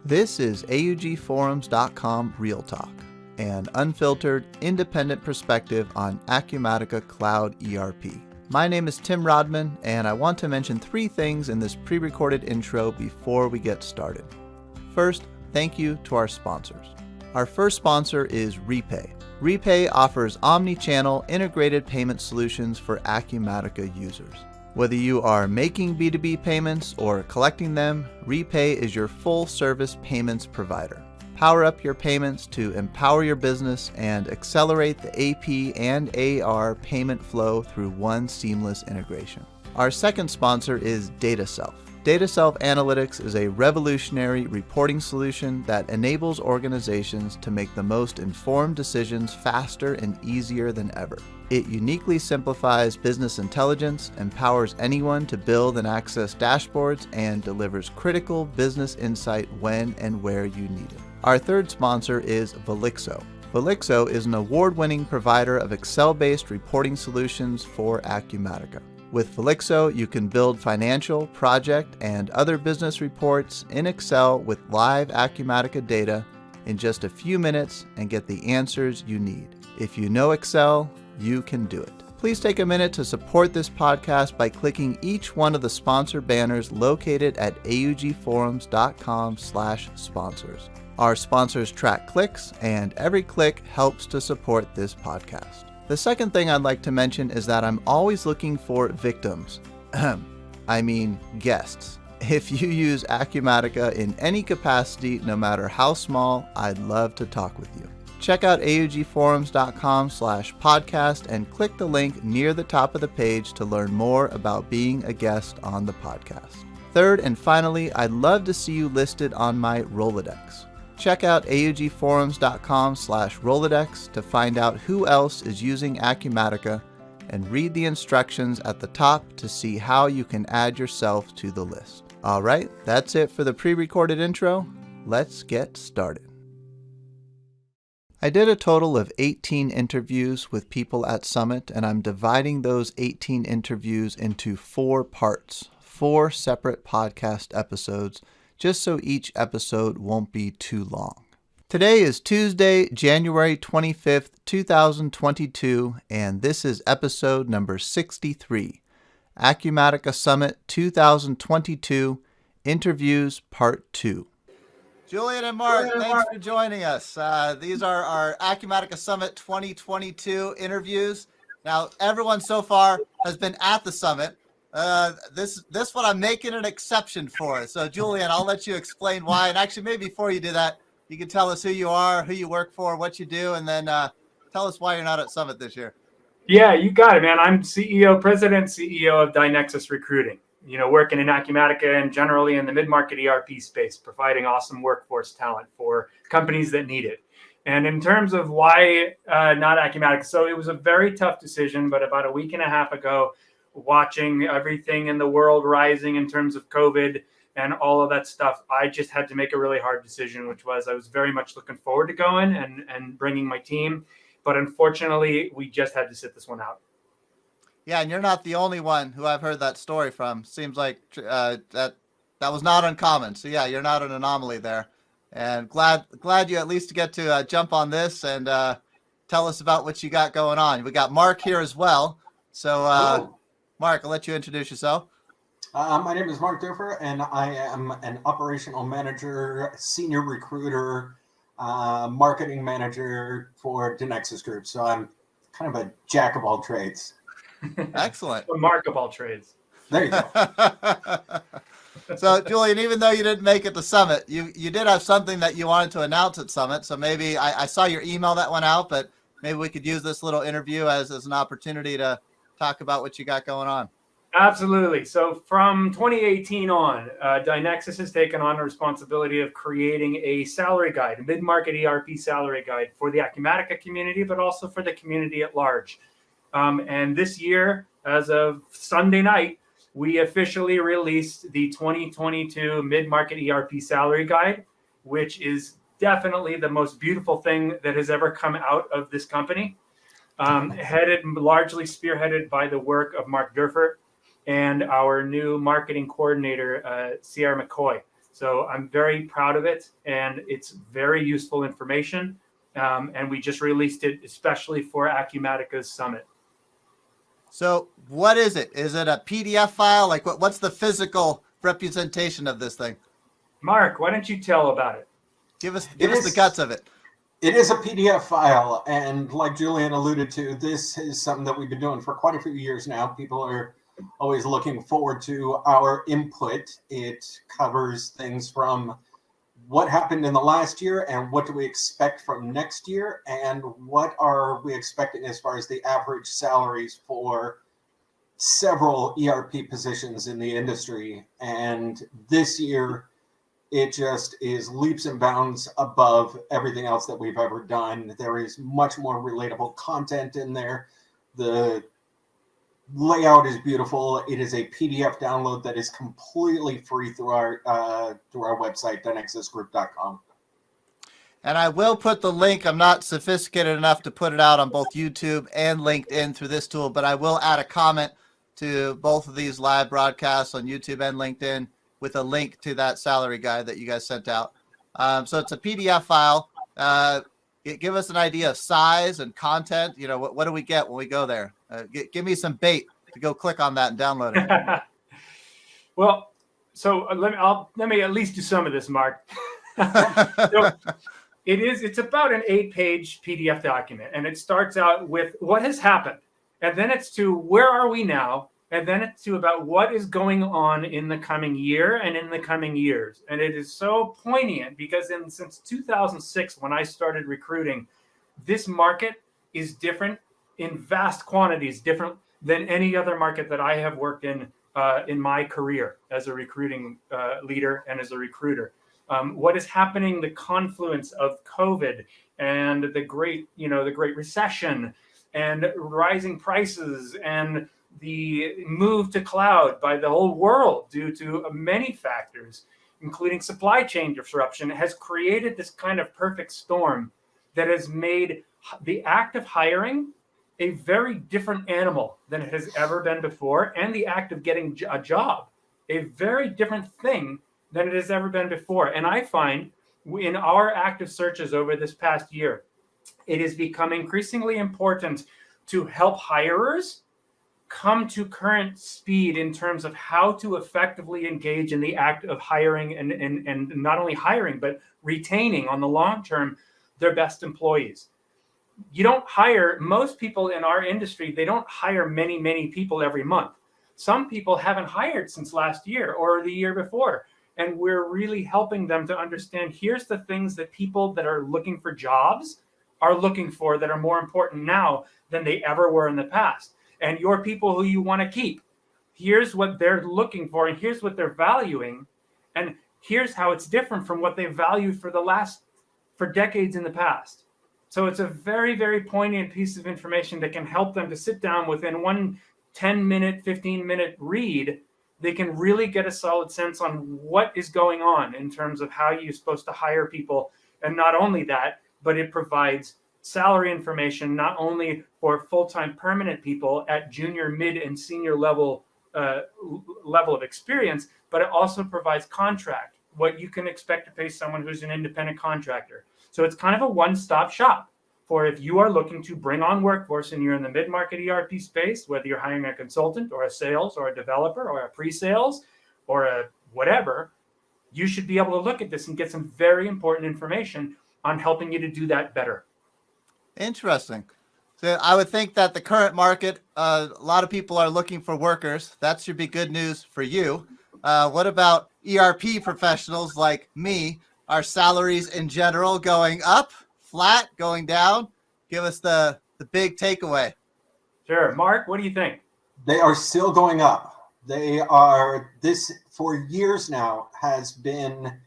This is AUGforums.com Real Talk, an unfiltered, independent perspective on Acumatica Cloud ERP. My name is Tim Rodman, and I want to mention three things in this pre-recorded intro before we get started. First, thank you to our sponsors. Our first sponsor is Repay. Repay offers omni-channel integrated payment solutions for Acumatica users. Whether you are making B2B payments or collecting them, Repay is your full-service payments provider. Power up your payments to empower your business and accelerate the AP and AR payment flow through one seamless integration. Our second sponsor is DataSelf. DataSelf Analytics is a revolutionary reporting solution that enables organizations to make the most informed decisions faster and easier than ever. It uniquely simplifies business intelligence, empowers anyone to build and access dashboards, and delivers critical business insight when and where you need it. Our third sponsor is Velixo. Velixo is an award-winning provider of Excel-based reporting solutions for Acumatica. With Velixo, you can build financial, project, and other business reports in Excel with live Acumatica data in just a few minutes and get the answers you need. If you know Excel, you can do it. Please take a minute to support this podcast by clicking each one of the sponsor banners located at augforums.com/sponsors. Our sponsors track clicks, and every click helps to support this podcast. The second thing I'd like to mention is that I'm always looking for victims. Guests. If you use Acumatica in any capacity, no matter how small, I'd love to talk with you. Check out augforums.com/podcast and click the link near the top of the page to learn more about being a guest on the podcast. Third and finally, I'd love to see you listed on my Rolodex. Check out augforums.com/Rolodex to find out who else is using Acumatica and read the instructions at the top to see how you can add yourself to the list. All right, that's it for the pre-recorded intro. Let's get started. I did a total of 18 interviews with people at Summit, and I'm dividing those 18 interviews into 4 parts, 4 separate podcast episodes, just so each episode won't be too long. Today is Tuesday, January 25th, 2022, and this is episode number 63, Acumatica Summit 2022, Interviews Part 2. Julian and Mark, thanks for joining us. These are our Acumatica Summit 2022 interviews. Now, everyone so far has been at the summit. This one I'm making an exception for. So, Julian, I'll let you explain why. And actually, maybe before you do that, you can tell us who you are, who you work for, what you do, and then tell us why you're not at Summit this year. Yeah, you got it, man. I'm President CEO of Dynexus Recruiting. Working in Acumatica and generally in the mid-market ERP space, providing awesome workforce talent for companies that need it. And in terms of why not Acumatica, so it was a very tough decision, but about a week and a half ago, watching everything in the world rising in terms of COVID and all of that stuff, I just had to make a really hard decision, which was I was very much looking forward to going and bringing my team. But unfortunately, we just had to sit this one out. Yeah, and you're not the only one who I've heard that story from. Seems like that was not uncommon. So yeah, you're not an anomaly there. And glad you at least get to jump on this and tell us about what you got going on. We got Mark here as well. So Mark, I'll let you introduce yourself. My name is Mark Durfer, and I am an operational manager, senior recruiter, marketing manager for Dynexus Group. So I'm kind of a jack of all trades. Excellent. A mark of all trades. There you go. So, Julian, even though you didn't make it to Summit, you did have something that you wanted to announce at Summit. So maybe I saw your email that went out, but maybe we could use this little interview as an opportunity to talk about what you got going on. Absolutely. So from 2018 on, Dynexus has taken on the responsibility of creating a salary guide, a mid-market ERP salary guide for the Acumatica community, but also for the community at large. And this year, as of Sunday night, we officially released the 2022 Mid-Market ERP Salary Guide, which is definitely the most beautiful thing that has ever come out of this company. Largely spearheaded by the work of Mark Durfer and our new marketing coordinator, Sierra McCoy. So I'm very proud of it, and it's very useful information. And we just released it especially for Acumatica's summit. So what is it? Is it a PDF file? Like what's the physical representation of this thing? Mark, why don't you tell about it? Give us the guts of it. It is a PDF file, and like Julian alluded to, this is something that we've been doing for quite a few years now. People are always looking forward to our input. It covers things from what happened in the last year and what do we expect from next year, and what are we expecting as far as the average salaries for several ERP positions in the industry. And this year, it just is leaps and bounds above everything else that we've ever done. There is much more relatable content in there. The layout is beautiful. It is a PDF download that is completely free through our website, dynexusgroup.com. And I will put the link. I'm not sophisticated enough to put it out on both YouTube and LinkedIn through this tool, but I will add a comment to both of these live broadcasts on YouTube and LinkedIn with a link to that salary guide that you guys sent out. So it's a PDF file. Give us an idea of size and content. You know, what do we get when we go there? Give me some bait to go click on that and download it. Well, so let me at least do some of this, Mark. So it's about an 8-page PDF document, and it starts out with what has happened, and then it's to where are we now, and then it's to about what is going on in the coming year and in the coming years. And it is so poignant because since 2006, when I started recruiting, this market is different in vast quantities, different than any other market that I have worked in my career as a recruiting leader and as a recruiter. What is happening, the confluence of COVID and the Great Recession and rising prices and the move to cloud by the whole world due to many factors, including supply chain disruption, has created this kind of perfect storm that has made the act of hiring a very different animal than it has ever been before, and the act of getting a job a very different thing than it has ever been before. And I find in our active searches over this past year, it has become increasingly important to help hirers come to current speed in terms of how to effectively engage in the act of hiring and not only hiring, but retaining on the long term their best employees. You don't hire, most people in our industry, they don't hire many people every month. Some people haven't hired since last year or the year before. And we're really helping them to understand here's the things that people that are looking for jobs are looking for that are more important now than they ever were in the past. And your people who you want to keep, here's what they're looking for, and here's what they're valuing, and here's how it's different from what they valued for decades in the past. So it's a very, very poignant piece of information that can help them to sit down within one 10-minute, 15-minute read. They can really get a solid sense on what is going on in terms of how you're supposed to hire people. And not only that, but it provides salary information, not only for full-time permanent people at junior, mid, and senior level of experience, but it also provides contract, what you can expect to pay someone who's an independent contractor. So it's kind of a one-stop shop for if you are looking to bring on workforce and you're in the mid-market ERP space, whether you're hiring a consultant or a sales or a developer or a pre-sales or a whatever, you should be able to look at this and get some very important information on helping you to do that better. Interesting. So I would think that the current market, a lot of people are looking for workers. That should be good news for you. What about ERP professionals like me? Are salaries in general going up, flat, going down? Give us the big takeaway. Sure. Mark, what do you think? They are still going up. This for years now has been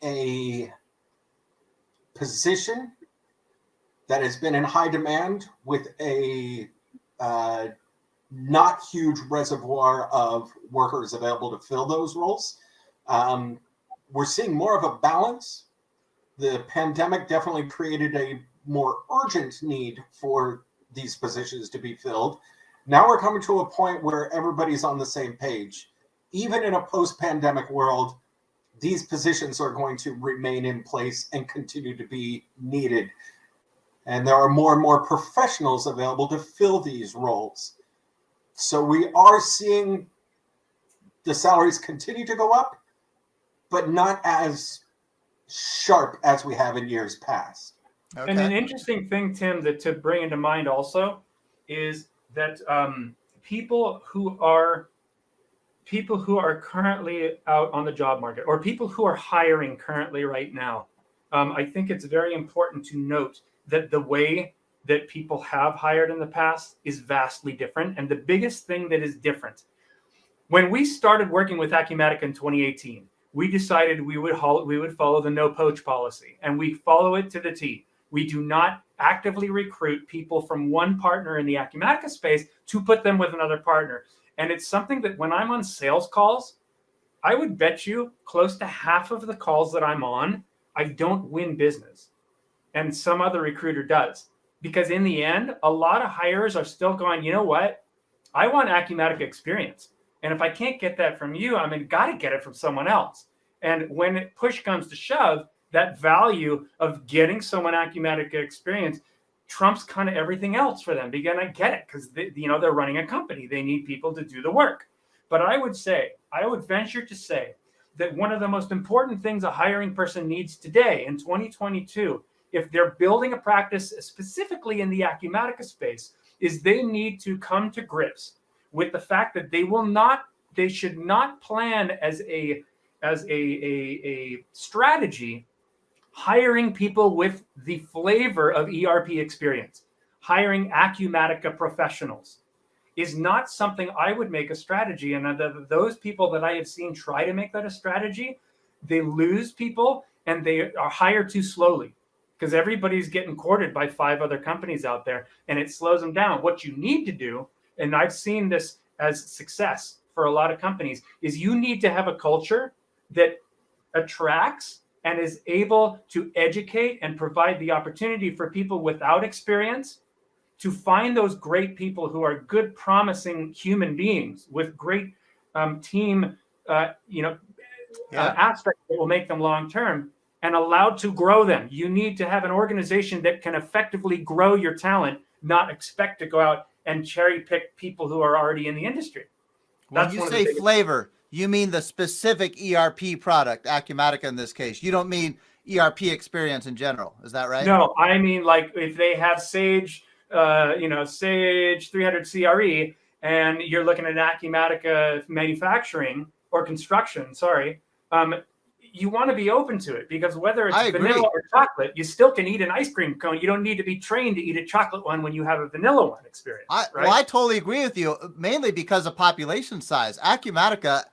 a position that has been in high demand with a not huge reservoir of workers available to fill those roles. We're seeing more of a balance. The pandemic definitely created a more urgent need for these positions to be filled. Now we're coming to a point where everybody's on the same page. Even in a post-pandemic world, these positions are going to remain in place and continue to be needed. And there are more and more professionals available to fill these roles. So we are seeing the salaries continue to go up, but not as sharp as we have in years past. Okay. And an interesting thing, Tim, that to bring into mind also is that people who are currently out on the job market, or people who are hiring currently right now, I think it's very important to note that the way that people have hired in the past is vastly different. And the biggest thing that is different, when we started working with Acumatica in 2018, we decided we would follow the no poach policy, and we follow it to the T. We do not actively recruit people from one partner in the Acumatica space to put them with another partner. And it's something that when I'm on sales calls, I would bet you close to half of the calls that I'm on, I don't win business. And some other recruiter does. Because in the end, a lot of hires are still going, you know what? I want Acumatica experience. And if I can't get that from you, I mean, got to get it from someone else. And when push comes to shove, that value of getting someone Acumatica experience trumps kind of everything else for them. Again, I get it, because they're running a company. They need people to do the work. But I would venture to say that one of the most important things a hiring person needs today in 2022, if they're building a practice specifically in the Acumatica space, is they need to come to grips with the fact that they should not plan as a strategy hiring people with the flavor of ERP experience. Hiring Acumatica professionals is not something I would make a strategy. And those people that I have seen try to make that a strategy, they lose people and they are hired too slowly, because everybody's getting courted by 5 other companies out there, and it slows them down. What you need to do, and I've seen this as success for a lot of companies, is you need to have a culture that attracts and is able to educate and provide the opportunity for people without experience to find those great people who are good, promising human beings with great team, aspects that will make them long-term, and allowed to grow them. You need to have an organization that can effectively grow your talent, not expect to go out and cherry pick people who are already in the industry. When you say flavor, you mean the specific ERP product, Acumatica in this case. You don't mean ERP experience in general. Is that right? No, I mean, like, if they have Sage, Sage 300 CRE, and you're looking at Acumatica manufacturing or construction, you want to be open to it, because whether it's vanilla or chocolate, you still can eat an ice cream cone. You don't need to be trained to eat a chocolate one when you have a vanilla one experience. Well, I totally agree with you, mainly because of population size. Acumatica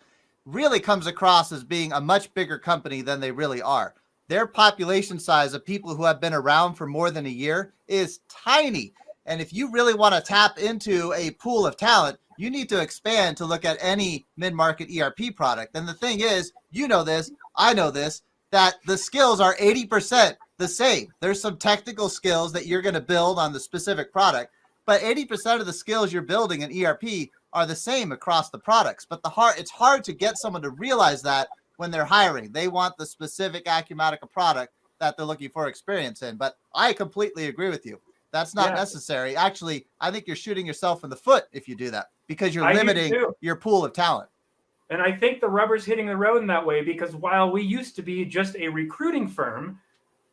really comes across as being a much bigger company than they really are. Their population size of people who have been around for more than a year is tiny. And if you really want to tap into a pool of talent, you need to expand to look at any mid-market ERP product. And the thing is, you know this, I know this, that the skills are 80% the same. There's some technical skills that you're going to build on the specific product, but 80% of the skills you're building in ERP are the same across the products. But it's hard to get someone to realize that when they're hiring. They want the specific Acumatica product that they're looking for experience in. But I completely agree with you. That's not necessary. Actually, I think you're shooting yourself in the foot if you do that, because you're limiting your pool of talent. And I think the rubber's hitting the road in that way, because while we used to be just a recruiting firm,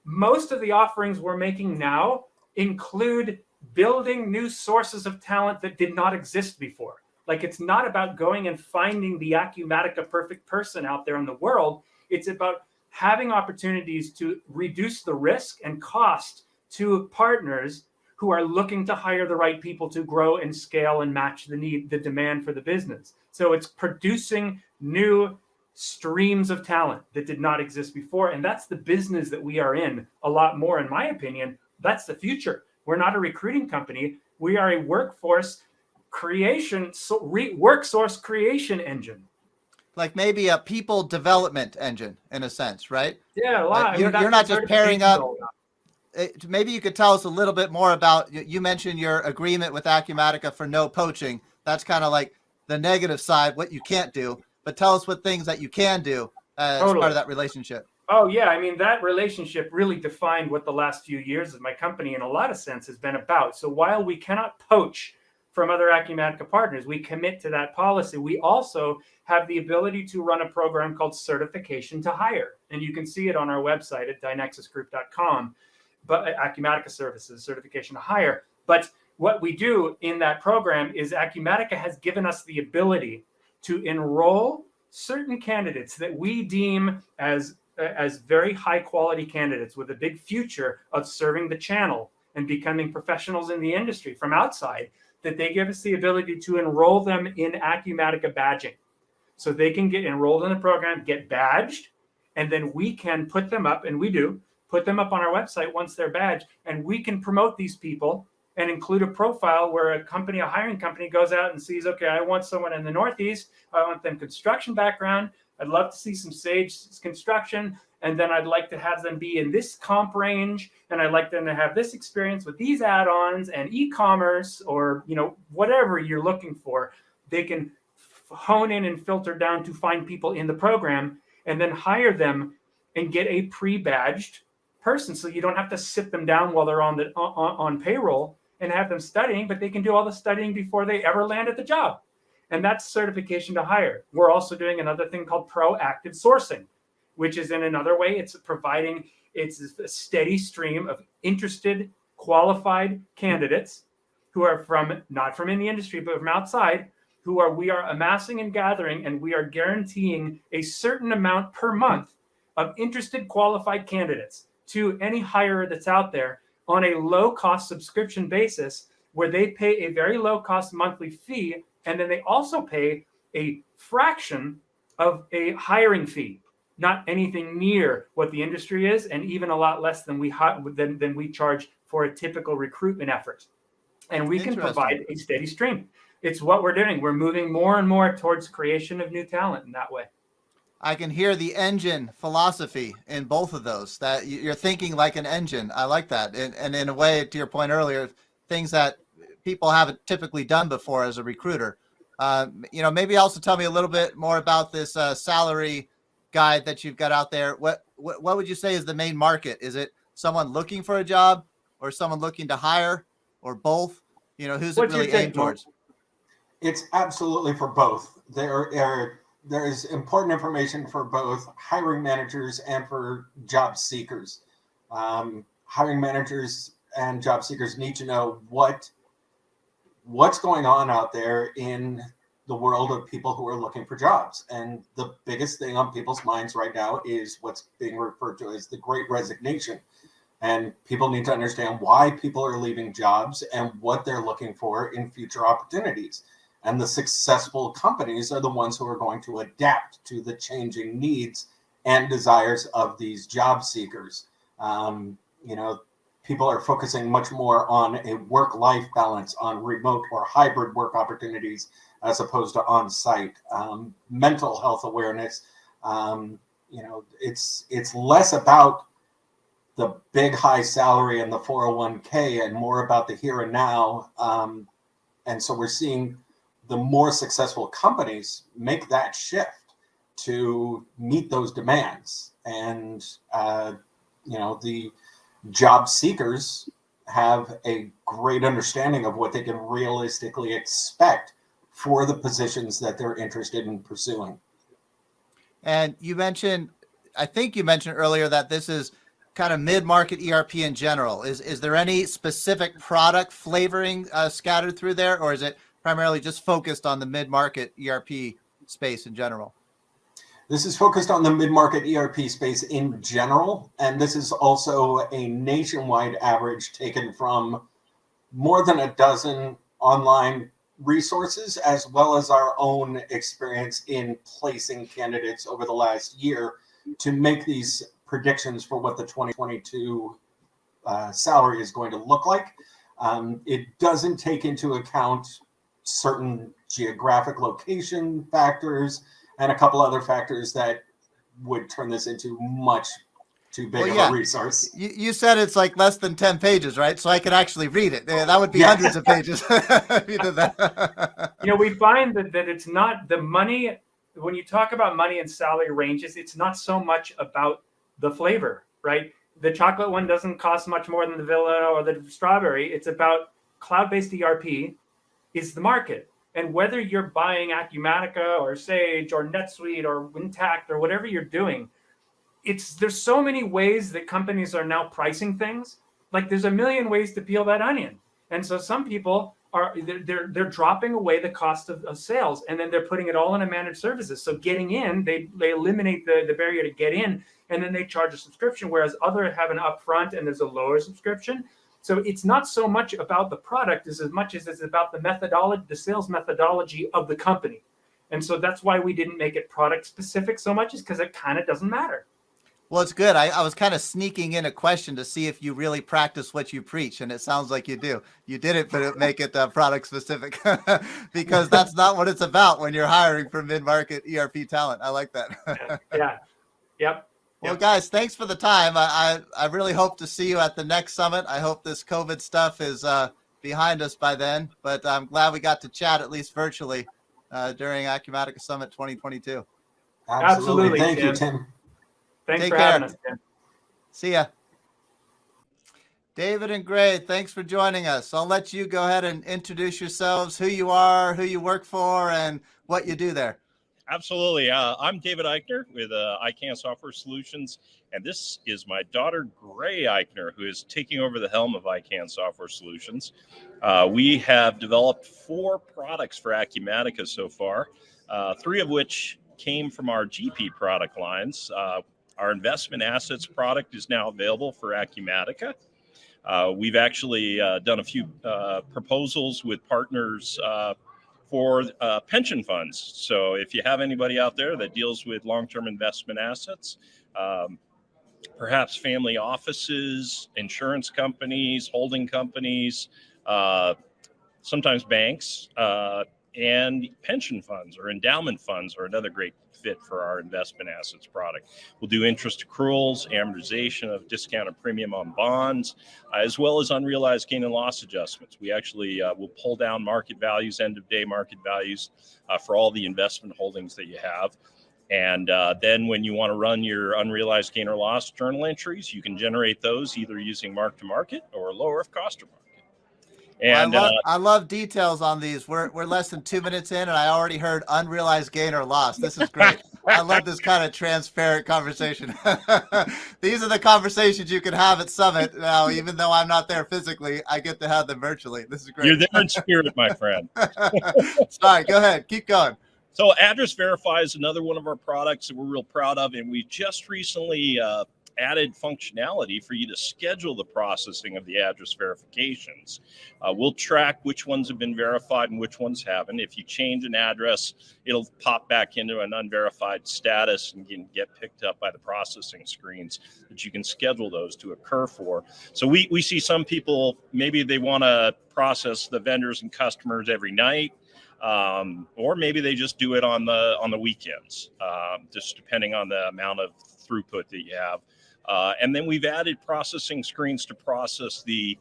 most of the offerings we're making now include building new sources of talent that did not exist before. Like, it's not about going and finding the Acumatica perfect person out there in the world. It's about having opportunities to reduce the risk and cost to partners who are looking to hire the right people to grow and scale and match the demand for the business. So it's producing new streams of talent that did not exist before. And that's the business that we are in a lot more, in my opinion. That's the future. We're not a recruiting company. We are a workforce creation, work source creation engine. Like maybe a people development engine in a sense, right? Yeah, a lot. You're not just pairing up. Maybe you could tell us a little bit more about, you mentioned your agreement with Acumatica for no poaching. That's kind of like the negative side, what you can't do, but tell us what things that you can do as Totally. part of that relationship? Oh, yeah. I mean, that relationship really defined what the last few years of my company, in a lot of sense, has been about. So while we cannot poach from other Acumatica partners, we commit to that policy. We also have the ability to run a program called Certification to Hire. And you can see it on our website at dynexusgroup.com, but Acumatica Services, Certification to Hire. But what we do in that program is Acumatica has given us the ability to enroll certain candidates that we deem as very high quality candidates with a big future of serving the channel and becoming professionals in the industry from outside, that they give us the ability to enroll them in Acumatica badging. So they can get enrolled in the program, get badged, and then we can put them up, and we do put them up on our website once they're badged, and we can promote these people and include a profile where a hiring company goes out and sees, okay, I want someone in the Northeast. I want them construction background. I'd love to see some Sage construction. And then I'd like to have them be in this comp range. And I'd like them to have this experience with these add-ons and e-commerce, or, whatever you're looking for. They can hone in and filter down to find people in the program and then hire them and get a pre-badged person. So you don't have to sit them down while they're on payroll and have them studying, but they can do all the studying before they ever land at the job. And that's Certification to Hire. We're also doing another thing called proactive sourcing, which is in another way, it's a steady stream of interested, qualified candidates who are not from in the industry, but from outside, we are amassing and gathering, and we are guaranteeing a certain amount per month of interested, qualified candidates to any hirer that's out there on a low-cost subscription basis, where they pay a very low-cost monthly fee, and then they also pay a fraction of a hiring fee, not anything near what the industry is, and even a lot less than we charge for a typical recruitment effort. And we can provide a steady stream. It's what we're doing. We're moving more and more towards creation of new talent in that way. I can hear the engine philosophy in both of those, that you're thinking like an engine. I like that. And in a way, to your point earlier, things that people haven't typically done before as a recruiter. Maybe also tell me a little bit more about this salary guide that you've got out there. What would you say is the main market? Is it someone looking for a job, or someone looking to hire, or both? Who's it really aimed towards? It's absolutely for both. There is important information for both hiring managers and for job seekers. Hiring managers and job seekers need to know what's going on out there in the world of people who are looking for jobs. And the biggest thing on people's minds right now is what's being referred to as the Great Resignation. And people need to understand why people are leaving jobs and what they're looking for in future opportunities. And the successful companies are the ones who are going to adapt to the changing needs and desires of these job seekers. People are focusing much more on a work-life balance, on remote or hybrid work opportunities, as opposed to on-site. Mental health awareness. It's less about the big high salary and the 401k and more about the here and now. And so we're seeing the more successful companies make that shift to meet those demands. And, the job seekers have a great understanding of what they can realistically expect for the positions that they're interested in pursuing. And I think you mentioned earlier that this is kind of mid-market ERP in general. Is there any specific product flavoring scattered through there, or is it primarily just focused on the mid-market ERP space in general? This is focused on the mid-market ERP space in general, and this is also a nationwide average taken from more than a dozen online resources, as well as our own experience in placing candidates over the last year to make these predictions for what the 2022 salary is going to look like. It doesn't take into account certain geographic location factors and a couple other factors that would turn this into much too big of a resource. You said it's like less than 10 pages, right? So I could actually read it. That would be hundreds of pages if you did that. We find that it's not the money. when you talk about money and salary ranges, it's not so much about the flavor, right? The chocolate one doesn't cost much more than the vanilla or the strawberry. It's about cloud-based ERP is the market. And whether you're buying Acumatica or Sage or NetSuite or Intact or whatever you're doing, there's so many ways that companies are now pricing things. Like there's a million ways to peel that onion. And so some people they're dropping away the cost of sales, and then they're putting it all in a managed services. So getting in, they eliminate the barrier to get in, and then they charge a subscription, whereas others have an upfront and there's a lower subscription. So it's not so much about the product as much as it's about the methodology, the sales methodology of the company. And so that's why we didn't make it product specific so much, is because it kind of doesn't matter. Well, it's good. I was kind of sneaking in a question to see if you really practice what you preach, and it sounds like you do. You didn't, but make it product specific because that's not what it's about when you're hiring for mid-market ERP talent. I like that. Yeah. Yep. Well, guys, thanks for the time. I really hope to see you at the next summit. I hope this COVID stuff is behind us by then, but I'm glad we got to chat at least virtually during Acumatica Summit 2022. Absolutely. Thank Tim. you, Tim. Thanks Take for care. having us, Tim. See ya. David and Gray, thanks for joining us. I'll let you go ahead and introduce yourselves, who you are, who you work for, and what you do there. Absolutely. I'm David Eichner with ICANN Software Solutions, and this is my daughter, Gray Eichner, who is taking over the helm of ICANN Software Solutions. We have developed 4 products for Acumatica so far, 3 of which came from our GP product lines. Our investment assets product is now available for Acumatica. We've actually done a few proposals with partners for pension funds. So if you have anybody out there that deals with long-term investment assets, perhaps family offices, insurance companies, holding companies, sometimes banks, and pension funds or endowment funds are another great fit for our investment assets product. We'll do interest accruals, amortization of discounted premium on bonds, as well as unrealized gain and loss adjustments. We actually will pull down market values, end of day market values for all the investment holdings that you have. And then when you want to run your unrealized gain or loss journal entries, you can generate those either using mark to market or lower of cost or market. And I love details on these. We're less than 2 minutes in, and I already heard unrealized gain or loss. This is great. I love this kind of transparent conversation. These are the conversations you can have at Summit. Now, even though I'm not there physically, I get to have them virtually. This is great. You're there in spirit, my friend. Sorry, go ahead. Keep going. So Address Verify is another one of our products that we're real proud of, and we just recently added functionality for you to schedule the processing of the address verifications. We'll track which ones have been verified and which ones haven't. If you change an address, it'll pop back into an unverified status and can get picked up by the processing screens that you can schedule those to occur for. So we see some people, maybe they want to process the vendors and customers every night. Or maybe they just do it on the weekends, just depending on the amount of throughput that you have. And then we've added processing screens to process the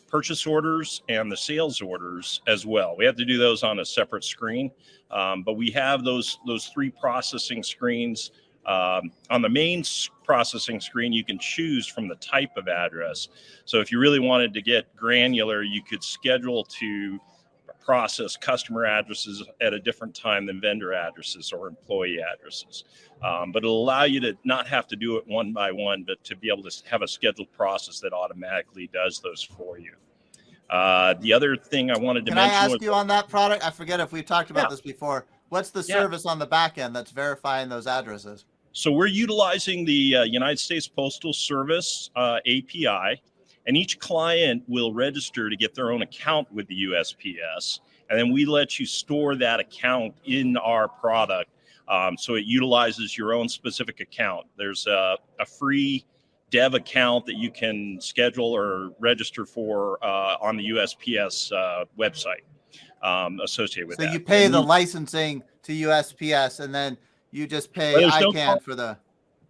purchase orders and the sales orders as well. We have to do those on a separate screen, but we have those 3 processing screens. On the main processing screen, you can choose from the type of address. So if you really wanted to get granular, you could schedule to process customer addresses at a different time than vendor addresses or employee addresses. But it'll allow you to not have to do it one by one, but to be able to have a scheduled process that automatically does those for you. The other thing I wanted to mention. Can I ask you on that product? I forget if we've talked about this before. What's the service on the back end that's verifying those addresses? So we're utilizing the United States Postal Service API. And each client will register to get their own account with the USPS. And then we let you store that account in our product. So it utilizes your own specific account. There's a free dev account that you can schedule or register for on the USPS website associated with that. So you pay the licensing to USPS, and then you just pay ICANN for the...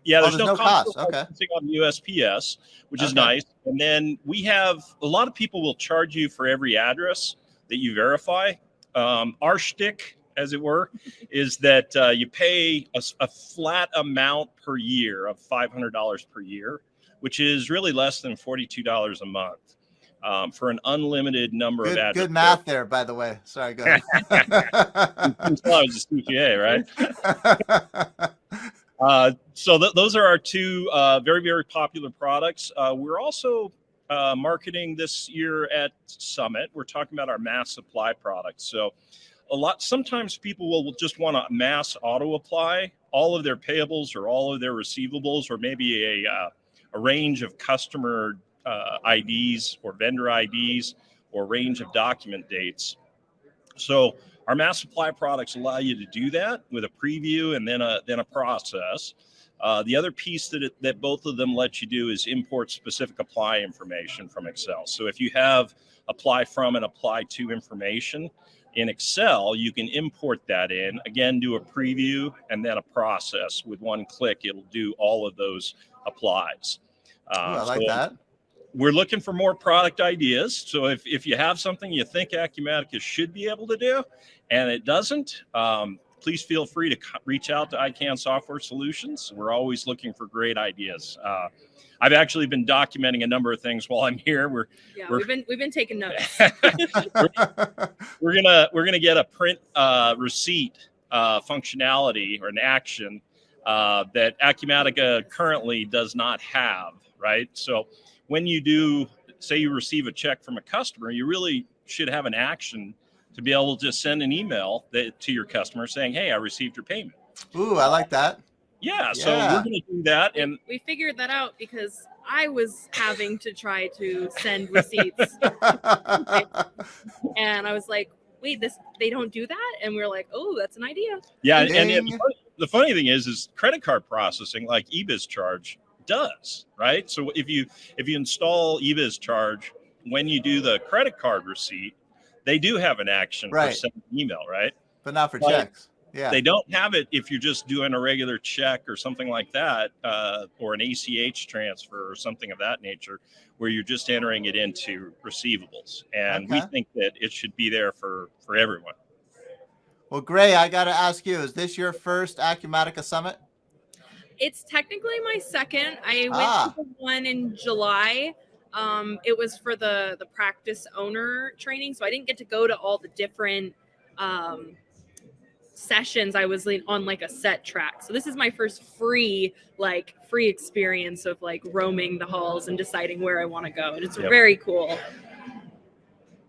Yeah, there's no cost. Okay. On USPS, which is nice. And then we have a lot of people will charge you for every address that you verify. Our shtick as it were, is that you pay a flat amount per year of $500 per year, which is really less than $42 a month. For an unlimited number of addresses. Good math there, by the way. Sorry, go ahead. I was a CPA, right? So those are our two very, very popular products. We're also marketing this year at Summit. We're talking about our mass supply products. So sometimes people will just want to mass auto apply all of their payables or all of their receivables, or maybe a range of customer IDs or vendor IDs or range of document dates. So our mass supply products allow you to do that with a preview and then a process. The other piece that both of them let you do is import specific apply information from Excel. So if you have apply from and apply to information in Excel, you can import that in, again, do a preview and then a process. With one click, it'll do all of those applies. I like that. We're looking for more product ideas. So if you have something you think Acumatica should be able to do and it doesn't, please feel free to reach out to ICANN Software Solutions. We're always looking for great ideas. I've actually been documenting a number of things while I'm here. We've been taking notes. we're gonna get a print receipt functionality or an action that Acumatica currently does not have. Right, so when you do, say you receive a check from a customer, you really should have an action to be able to send an email to your customer saying, "Hey, I received your payment." Ooh, I like that. Yeah, so we're going to do that. And we figured that out because I was having to try to send receipts. And I was like, wait, they don't do that? And we were like, oh, that's an idea. Yeah, and the funny thing is credit card processing, like eBizCharge, does, right? So if you install eBizCharge, when you do the credit card receipt, they do have an action for sending an email, right? But not for checks. Yeah. They don't have it if you're just doing a regular check or something like that, or an ACH transfer or something of that nature, where you're just entering it into receivables. And we think that it should be there for everyone. Well, Gray, I got to ask you, is this your first Acumatica Summit? It's technically my second. I went to the one in July. It was for the practice owner training, so I didn't get to go to all the different sessions. I was on like a set track. So this is my first free experience of like roaming the halls and deciding where I want to go. And it's very cool.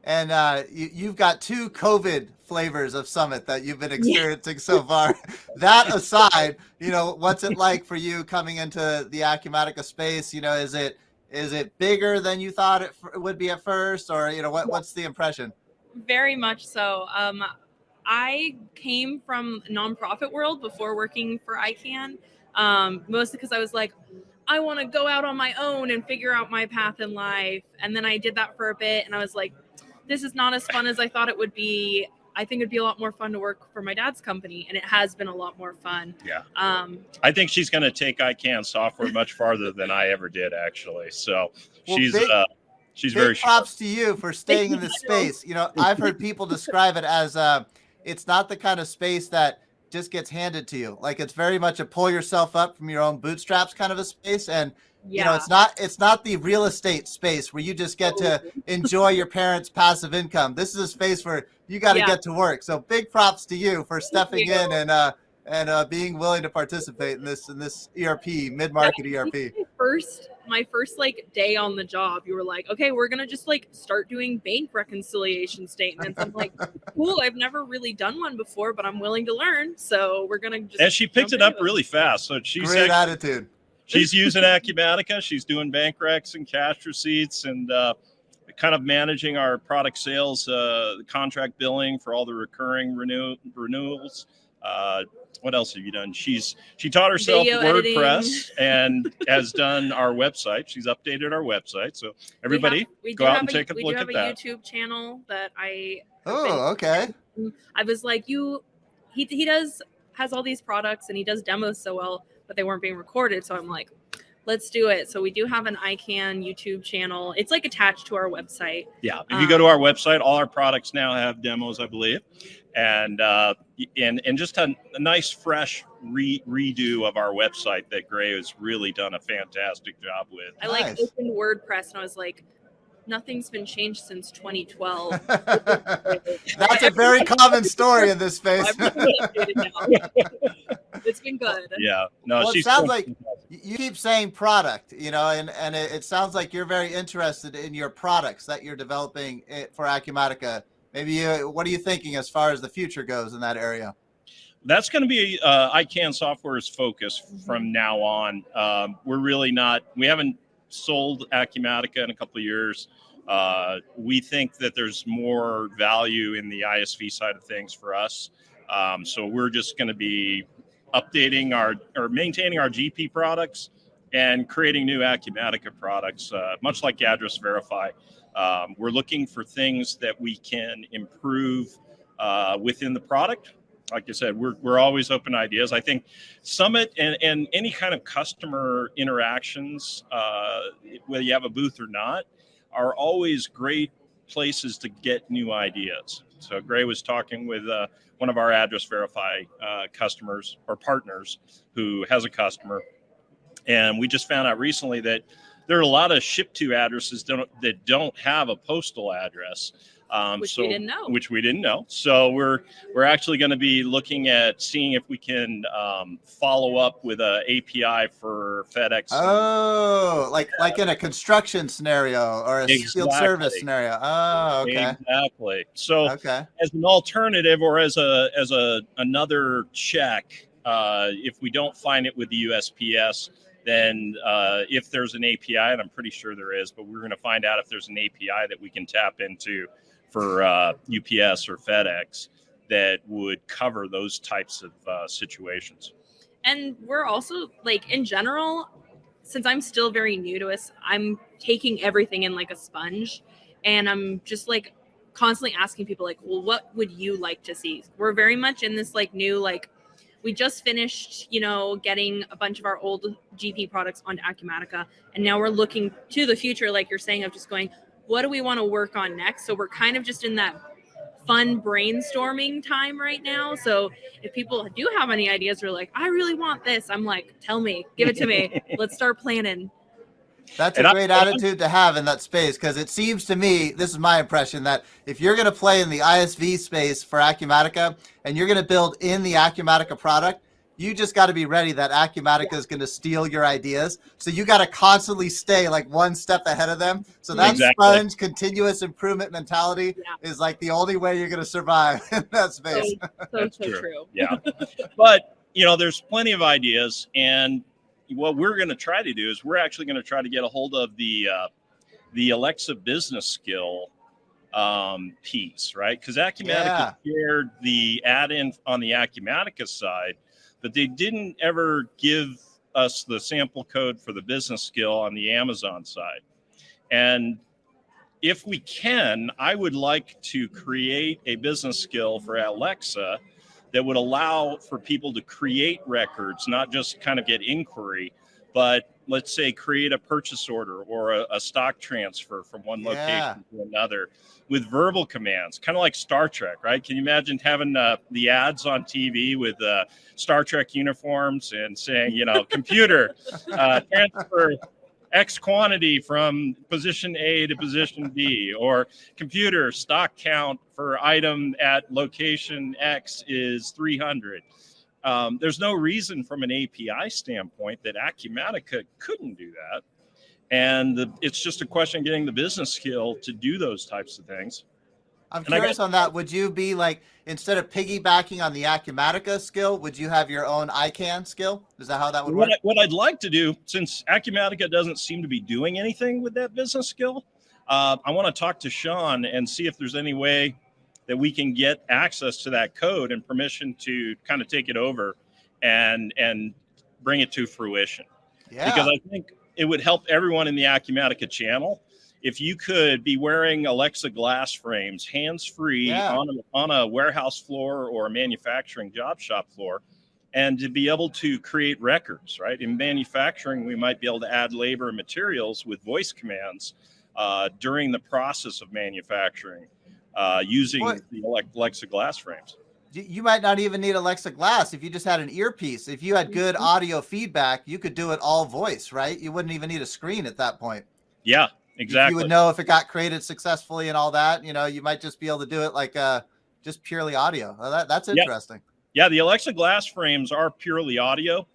And you've got 2 COVID flavors of Summit that you've been experiencing so far. That aside, what's it like for you coming into the Acumatica space? Is it bigger than you thought it would be at first, or what's the impression? Very much so. I came from nonprofit world before working for ICANN, mostly because I was like, I want to go out on my own and figure out my path in life. And then I did that for a bit, and I was like, this is not as fun as I thought it would be. I think it'd be a lot more fun to work for my dad's company, and it has been a lot more fun. Yeah. I think she's going to take ICANN software much farther than I ever did, actually. So she's very props to you for staying in this space. I've heard people describe it as it's not the kind of space that just gets handed to you. Like, it's very much a pull yourself up from your own bootstraps kind of a space. And it's not the real estate space where you just get to enjoy your parents' passive income. This is a space where you got to get to work. So big props to you for stepping in and being willing to participate in this ERP, mid-market ERP. My first day on the job, you were like, okay, we're gonna just start doing bank reconciliation statements. I'm like, cool, I've never really done one before, but I'm willing to learn. So we're gonna just. And she picked it up really fast. So she's great attitude. She's using Acumatica. She's doing bank recs and cash receipts and kind of managing our product sales, contract billing for all the recurring renewals. What else have you done? She taught herself WordPress and has done our website. She's updated our website. So everybody go out and take a look at that. We do have a YouTube channel that I. Oh, okay. I was like, he has all these products and he does demos so well, but they weren't being recorded. So I'm like, let's do it. So we do have an ICANN YouTube channel. It's like attached to our website. Yeah, if you go to our website, all our products now have demos, I believe, and just a nice fresh redo of our website that Gray has really done a fantastic job with. I like opened WordPress and I was like, nothing's been changed since 2012. That's a very common story in this space. It's been good. Yeah. No, well, it sounds like you keep saying product, and it sounds like you're very interested in your products that you're developing for Acumatica. Maybe what are you thinking as far as the future goes in that area? That's going to be ICANN Software's focus from now on. We haven't sold Acumatica in a couple of years. We think that there's more value in the ISV side of things for us. So we're just going to be updating or maintaining our GP products and creating new Acumatica products, much like Address Verify. We're looking for things that we can improve within the product. Like I said, we're always open to ideas. I think Summit and any kind of customer interactions, whether you have a booth or not, are always great places to get new ideas. So Gray was talking with one of our Address Verify customers or partners who has a customer. And we just found out recently that there are a lot of ship-to addresses that don't have a postal address. Which we didn't know. So we're actually going to be looking at seeing if we can follow up with an API for FedEx. Oh, like in a construction scenario or a field service scenario. Oh, okay. Exactly. So as an alternative or as another check, if we don't find it with the USPS, then if there's an API, and I'm pretty sure there is, but we're going to find out if there's an API that we can tap into for UPS or FedEx that would cover those types of situations. And we're also, like, in general, since I'm still very new to us, I'm taking everything in like a sponge, and I'm just like constantly asking people like, well, what would you like to see? We're very much in this like new, like, we just finished, getting a bunch of our old GP products onto Acumatica, and now we're looking to the future, like you're saying, of just going, what do we want to work on next? So we're kind of just in that fun brainstorming time right now. So if people do have any ideas or like, I really want this, I'm like, tell me, give it to me. Let's start planning. That's a great attitude to have in that space, because it seems to me, this is my impression, that if you're going to play in the ISV space for Acumatica and you're going to build in the Acumatica product, you just got to be ready that Acumatica is going to steal your ideas. So you got to constantly stay like one step ahead of them. So that sponge continuous improvement mentality is like the only way you're going to survive in that space. So true. Yeah. But, there's plenty of ideas. And what we're going to try to do is we're actually going to try to get a hold of the Alexa business skill piece, right? Because Acumatica shared the add-in on the Acumatica side, but they didn't ever give us the sample code for the business skill on the Amazon side. And if we can, I would like to create a business skill for Alexa that would allow for people to create records, not just kind of get inquiry, but let's say create a purchase order or a stock transfer from one location to another with verbal commands, kind of like Star Trek, right? Can you imagine having the ads on TV with Star Trek uniforms and saying, computer, transfer X quantity from position A to position B, or computer stock count for item at location X is 300. There's no reason from an API standpoint that Acumatica couldn't do that. And it's just a question of getting the business skill to do those types of things. I'm curious on that. Would you be like, instead of piggybacking on the Acumatica skill, would you have your own ICANN skill? Is that how that would work? What I'd like to do, since Acumatica doesn't seem to be doing anything with that business skill, I want to talk to Sean and see if there's any way that we can get access to that code and permission to kind of take it over and bring it to fruition. Yeah. Because I think it would help everyone in the Acumatica channel if you could be wearing Alexa glass frames, hands-free on a warehouse floor or a manufacturing job shop floor, and to be able to create records, right? In manufacturing, we might be able to add labor and materials with voice commands during the process of manufacturing using the Alexa glass frames. You might not even need Alexa Glass if you just had an earpiece. If you had good audio feedback, you could do it all voice, right? You wouldn't even need a screen at that point. Yeah, exactly. You would know if it got created successfully and all that. You know, you might just be able to do it like just purely audio. Well, that's interesting. Yeah, the Alexa Glass frames are purely audio.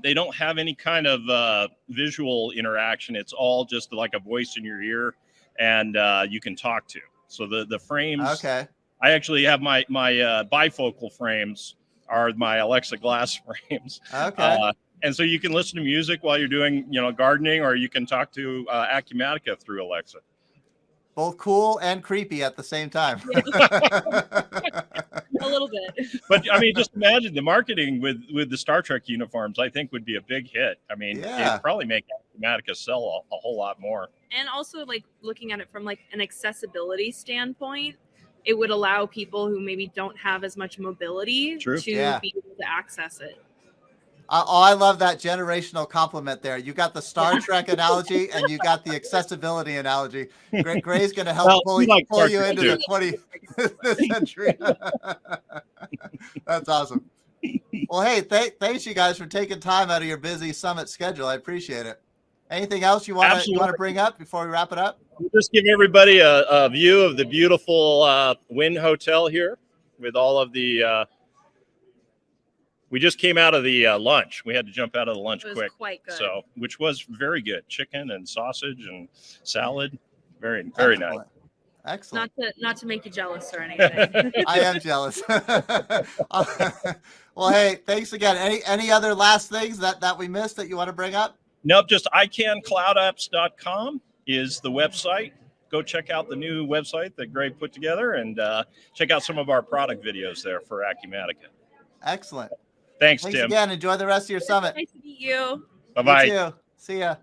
They don't have any kind of visual interaction. It's all just like a voice in your ear, and you can talk to. So the frames. Okay. I actually have my bifocal frames are my Alexa Glass frames. Okay. And so you can listen to music while you're doing, gardening, or you can talk to Acumatica through Alexa. Both cool and creepy at the same time. A little bit. But I mean, just imagine the marketing with the Star Trek uniforms, I think would be a big hit. I mean, it'd probably make Acumatica sell a whole lot more. And also, like, looking at it from like an accessibility standpoint, it would allow people who maybe don't have as much mobility to be able to access it. I love that generational compliment there. You got the Star Trek analogy and you got the accessibility analogy. Gray's going to help pull you into the 20th century. That's awesome. Well, hey, thanks you guys for taking time out of your busy summit schedule. I appreciate it. Anything else you want to bring up before we wrap it up? We'll just give everybody a view of the beautiful Wynn Hotel here with all of the. We just came out of the lunch. We had to jump out of the lunch quick. Quite good. So, which was very good. Chicken and sausage and salad. Very nice. Excellent. Not to make you jealous or anything. I am jealous. Well, hey, thanks again. Any other last things that we missed that you want to bring up? Nope, just iCanCloudApps.com is the website. Go check out the new website that Greg put together and check out some of our product videos there for Acumatica. Excellent. Thanks, Thanks Tim. again. Enjoy the rest of your summit. Nice to meet you. Bye-bye. You too. See ya.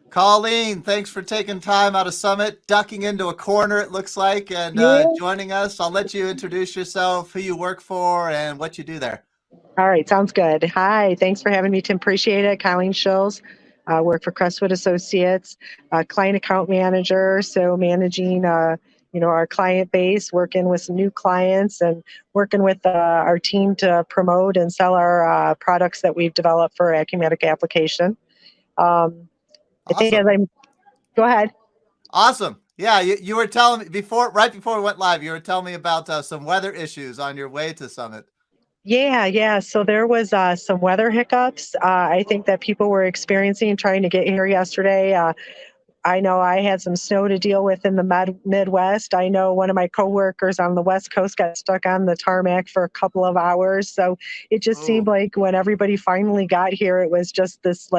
Colleen, thanks for taking time out of summit, ducking into a corner, it looks like, and joining us. I'll let you introduce yourself, who you work for, and what you do there. All right, sounds good. Hi, thanks for having me, Tim. Appreciate it. Colleen Schulz, work for Crestwood Associates, client account manager, so managing our client base, working with some new clients and working with our team to promote and sell our products that we've developed for Acumatica application. Awesome. I think go ahead. Awesome. Yeah, you were telling me right before we went live, you were telling me about some weather issues on your way to Summit. Yeah. So there was some weather hiccups. I think that people were experiencing trying to get here yesterday. I know I had some snow to deal with in the Midwest. I know one of my coworkers on the West Coast got stuck on the tarmac for a couple of hours. So it just seemed like when everybody finally got here, it was just this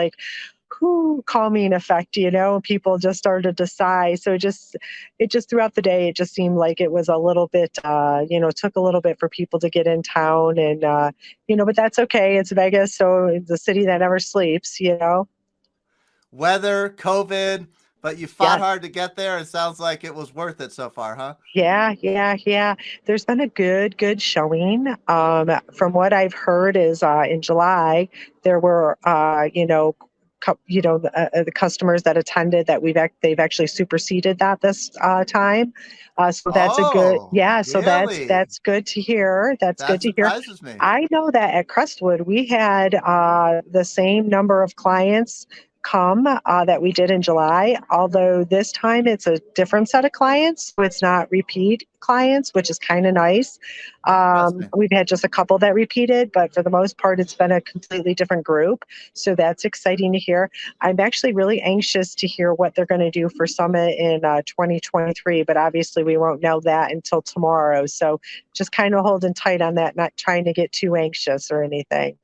calming effect, people just started to sigh. So it just throughout the day, it just seemed like it was a little bit, took a little bit for people to get in town and, but that's okay. It's Vegas. So it's a city that never sleeps, Weather, COVID, but you fought hard to get there. It sounds like it was worth it so far, huh? Yeah. There's been a good showing. From what I've heard is in July, there were, the customers that attended that they've actually superseded that this time. So that's a good, so really? that's good to hear. That's good to hear. Me. I know that at Crestwood, we had the same number of clients come that we did in July, although this time it's a different set of clients, so it's not repeat clients, which is kind of nice. We've had just a couple that repeated, but for the most part it's been a completely different group, so that's exciting to hear. I'm actually really anxious to hear what they're going to do for Summit in 2023, but obviously we won't know that until tomorrow, so just kind of holding tight on that, not trying to get too anxious or anything.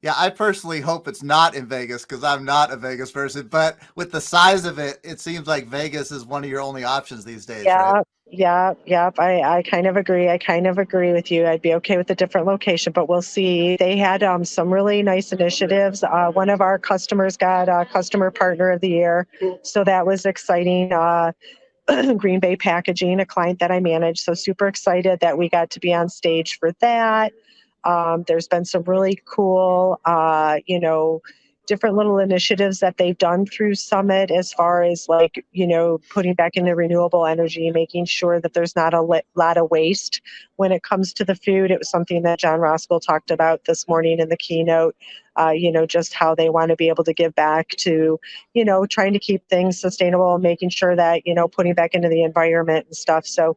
Yeah, I personally hope it's not in Vegas because I'm not a Vegas person. But with the size of it, it seems like Vegas is one of your only options these days, right? Yeah. I kind of agree. I kind of agree with you. I'd be okay with a different location, but we'll see. They had some really nice initiatives. One of our customers got Customer Partner of the Year, so that was exciting. Green Bay Packaging, a client that I manage, so super excited that we got to be on stage for that. There's been some really cool, different little initiatives that they've done through Summit as far as like, putting back into renewable energy, making sure that there's not a lot of waste when it comes to the food. It was something that John Roscoe talked about this morning in the keynote, just how they want to be able to give back to, trying to keep things sustainable, making sure that, putting back into the environment and stuff. So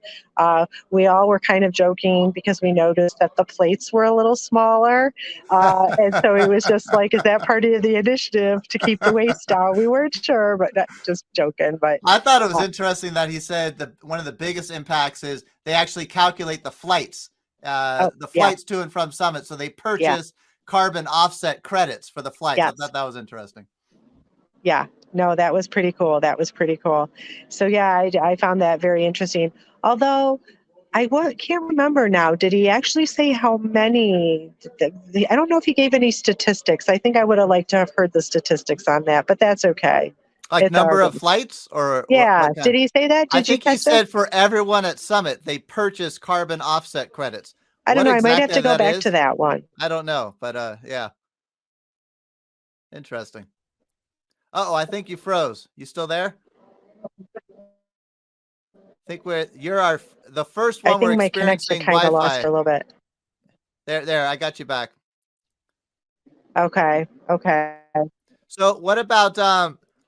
we all were kind of joking because we noticed that the plates were a little smaller. And so it was just like, is that part of the initiative to keep the waste down? We weren't sure, but just joking. But I thought it was interesting that he said that one of the biggest impacts is they actually calculate the flights, to and from Summit. So they purchase carbon offset credits for the flights. Yes. I thought that was interesting. Yeah, no, that was pretty cool. So yeah, I found that very interesting. Although can't remember now. Did he actually say how many? I don't know if he gave any statistics. I think I would have liked to have heard the statistics on that, but that's okay. Like number of flights or yeah. Did he say that? I think he said for everyone at Summit, they purchase carbon offset credits. I don't know. I might have to go back to that one. I don't know, but yeah. Interesting. I think you froze. You still there? I think you're the first one. I think my connection kind of lost for a little bit. There, I got you back. Okay. So what about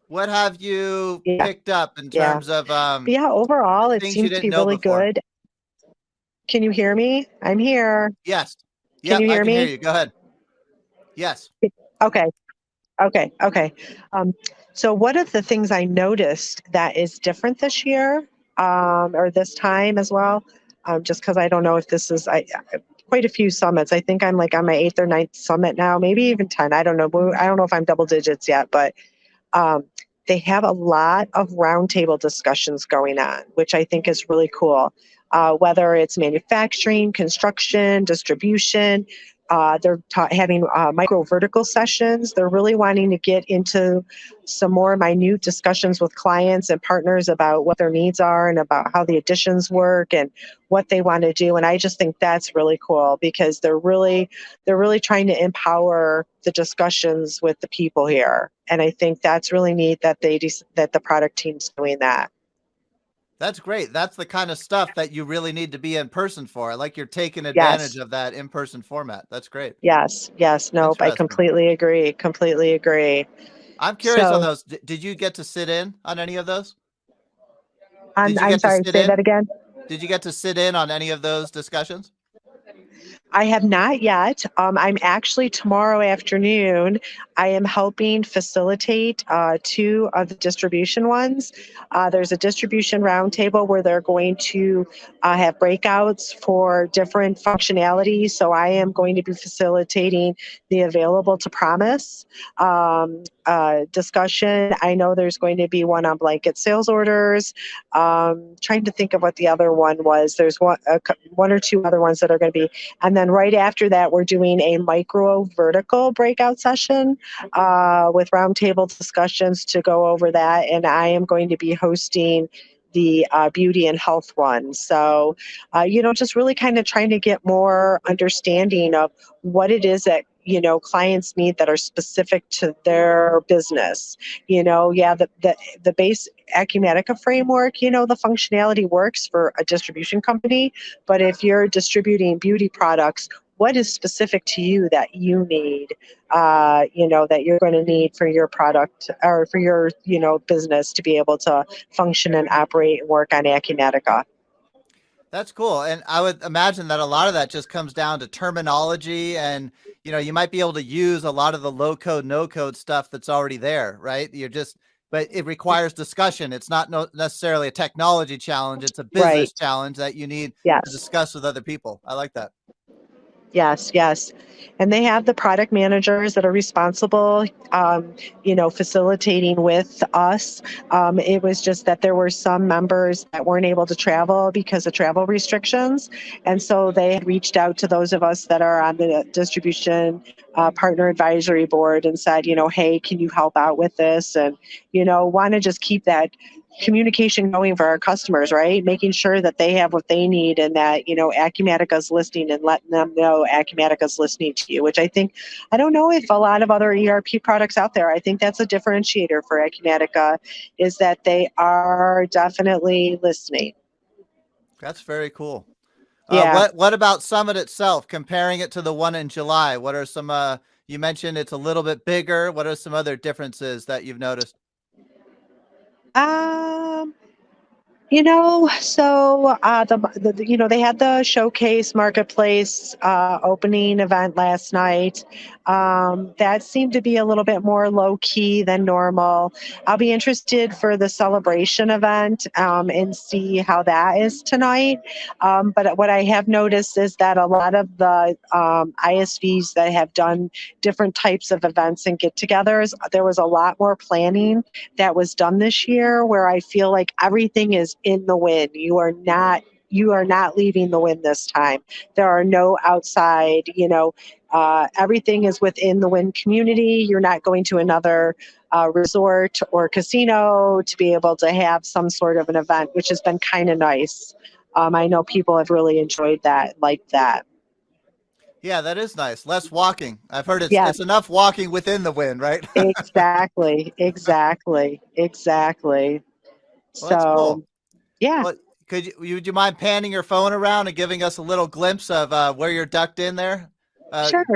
what have you picked up in terms of overall it seems to be really good. Can you hear me? I'm here. Yes. Can you hear me? I can hear you. Go ahead. Yes. Okay. So one of the things I noticed that is different this year, or this time as well, just because I don't know if this is quite a few summits. I think I'm like on my 8th or 9th summit now, maybe even 10. I don't know. I don't know if I'm double digits yet, but they have a lot of roundtable discussions going on, which I think is really cool. Whether it's manufacturing, construction, distribution, they're having micro vertical sessions. They're really wanting to get into some more minute discussions with clients and partners about what their needs are and about how the additions work and what they want to do. And I just think that's really cool because they're really trying to empower the discussions with the people here. And I think that's really neat that that the product team's doing that. That's great. That's the kind of stuff that you really need to be in person for. I like you're taking advantage of that in-person format. That's great. Yes. Nope. I completely agree. I'm curious on those. Did you get to sit in on any of those? I'm sorry, say that again. Did you get to sit in on any of those discussions? I have not yet. I'm actually tomorrow afternoon, I am helping facilitate 2 of the distribution ones. There's a distribution roundtable where they're going to have breakouts for different functionalities. So I am going to be facilitating the available to promise discussion. I know there's going to be one on blanket sales orders. Trying to think of what the other one was. There's one or 2 other ones that are going to be. And then right after that, we're doing a micro vertical breakout session with roundtable discussions to go over that. And I am going to be hosting the beauty and health one. So, just really kind of trying to get more understanding of what it is that clients need that are specific to their business. The base Acumatica framework, the functionality works for a distribution company, but if you're distributing beauty products, what is specific to you that you need, that you're going to need for your product or for your, business to be able to function and operate and work on Acumatica. That's cool. And I would imagine that a lot of that just comes down to terminology and, you might be able to use a lot of the low code, no code stuff that's already there, right? But it requires discussion. It's not necessarily a technology challenge. It's a business challenge that you need to discuss with other people. I like that. Yes. And they have the product managers that are responsible, facilitating with us. It was just that there were some members that weren't able to travel because of travel restrictions. And so they had reached out to those of us that are on the distribution partner advisory board and said, hey, can you help out with this? And, want to just keep that communication going for our customers, right? Making sure that they have what they need and that, Acumatica's listening and letting them know Acumatica's listening to you, which I don't know if a lot of other ERP products out there, I think that's a differentiator for Acumatica, is that they are definitely listening. That's very cool. Yeah. What about Summit itself? Comparing it to the one in July, what are some? You mentioned it's a little bit bigger. What are some other differences that you've noticed? Um, they had the showcase marketplace opening event last night. That seemed to be a little bit more low key than normal. I'll be interested for the celebration event and see how that is tonight. But what I have noticed is that a lot of the ISVs that have done different types of events and get-togethers, there was a lot more planning that was done this year, where I feel like everything is in the wind. You are not leaving the wind this time. There are no outside, everything is within the wind community. You're not going to another resort or casino to be able to have some sort of an event, which has been kind of nice. I know people have really enjoyed that, like that. Yeah, that is nice. Less walking. I've heard Yes. it's enough walking within the wind, right? Exactly. Well, that's cool. So, yeah. Well, would you mind panning your phone around and giving us a little glimpse of where you're ducked in there?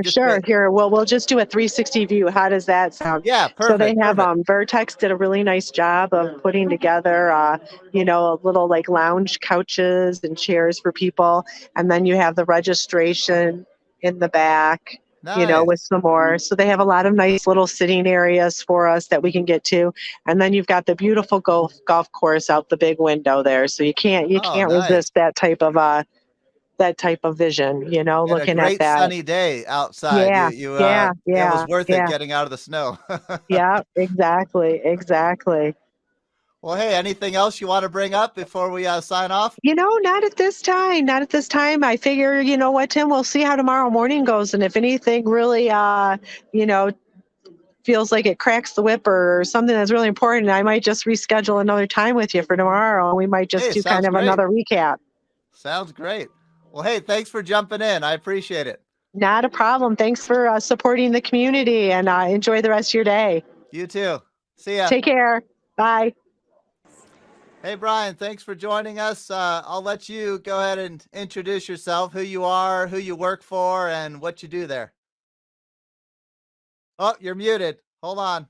Sure. Here, we'll just do a 360 view. How does that sound? Yeah, So they perfect. have Perfect. Vertex did a really nice job of putting together, a little like lounge couches and chairs for people, and then you have the registration in the back. Nice. With some more. So they have a lot of nice little sitting areas for us that we can get to, and then you've got the beautiful golf course out the big window there. So you can't Oh, nice. resist that type of vision, And a looking at great that. sunny day outside. Yeah, It was worth it yeah. getting out of the snow. Yeah, exactly. Well, hey, anything else you want to bring up before we sign off? Not at this time. Not at this time. I figure, you know what, Tim, we'll see how tomorrow morning goes. And if anything really, feels like it cracks the whip or something that's really important, I might just reschedule another time with you for tomorrow. We might just Hey, do kind sounds of great. another recap. Sounds great. Well, hey, thanks for jumping in. I appreciate it. Not a problem. Thanks for supporting the community, and enjoy the rest of your day. You too. See ya. Take care. Bye. Hey, Brian, thanks for joining us. I'll let you go ahead and introduce yourself, who you are, who you work for, and what you do there. Oh, you're muted. Hold on.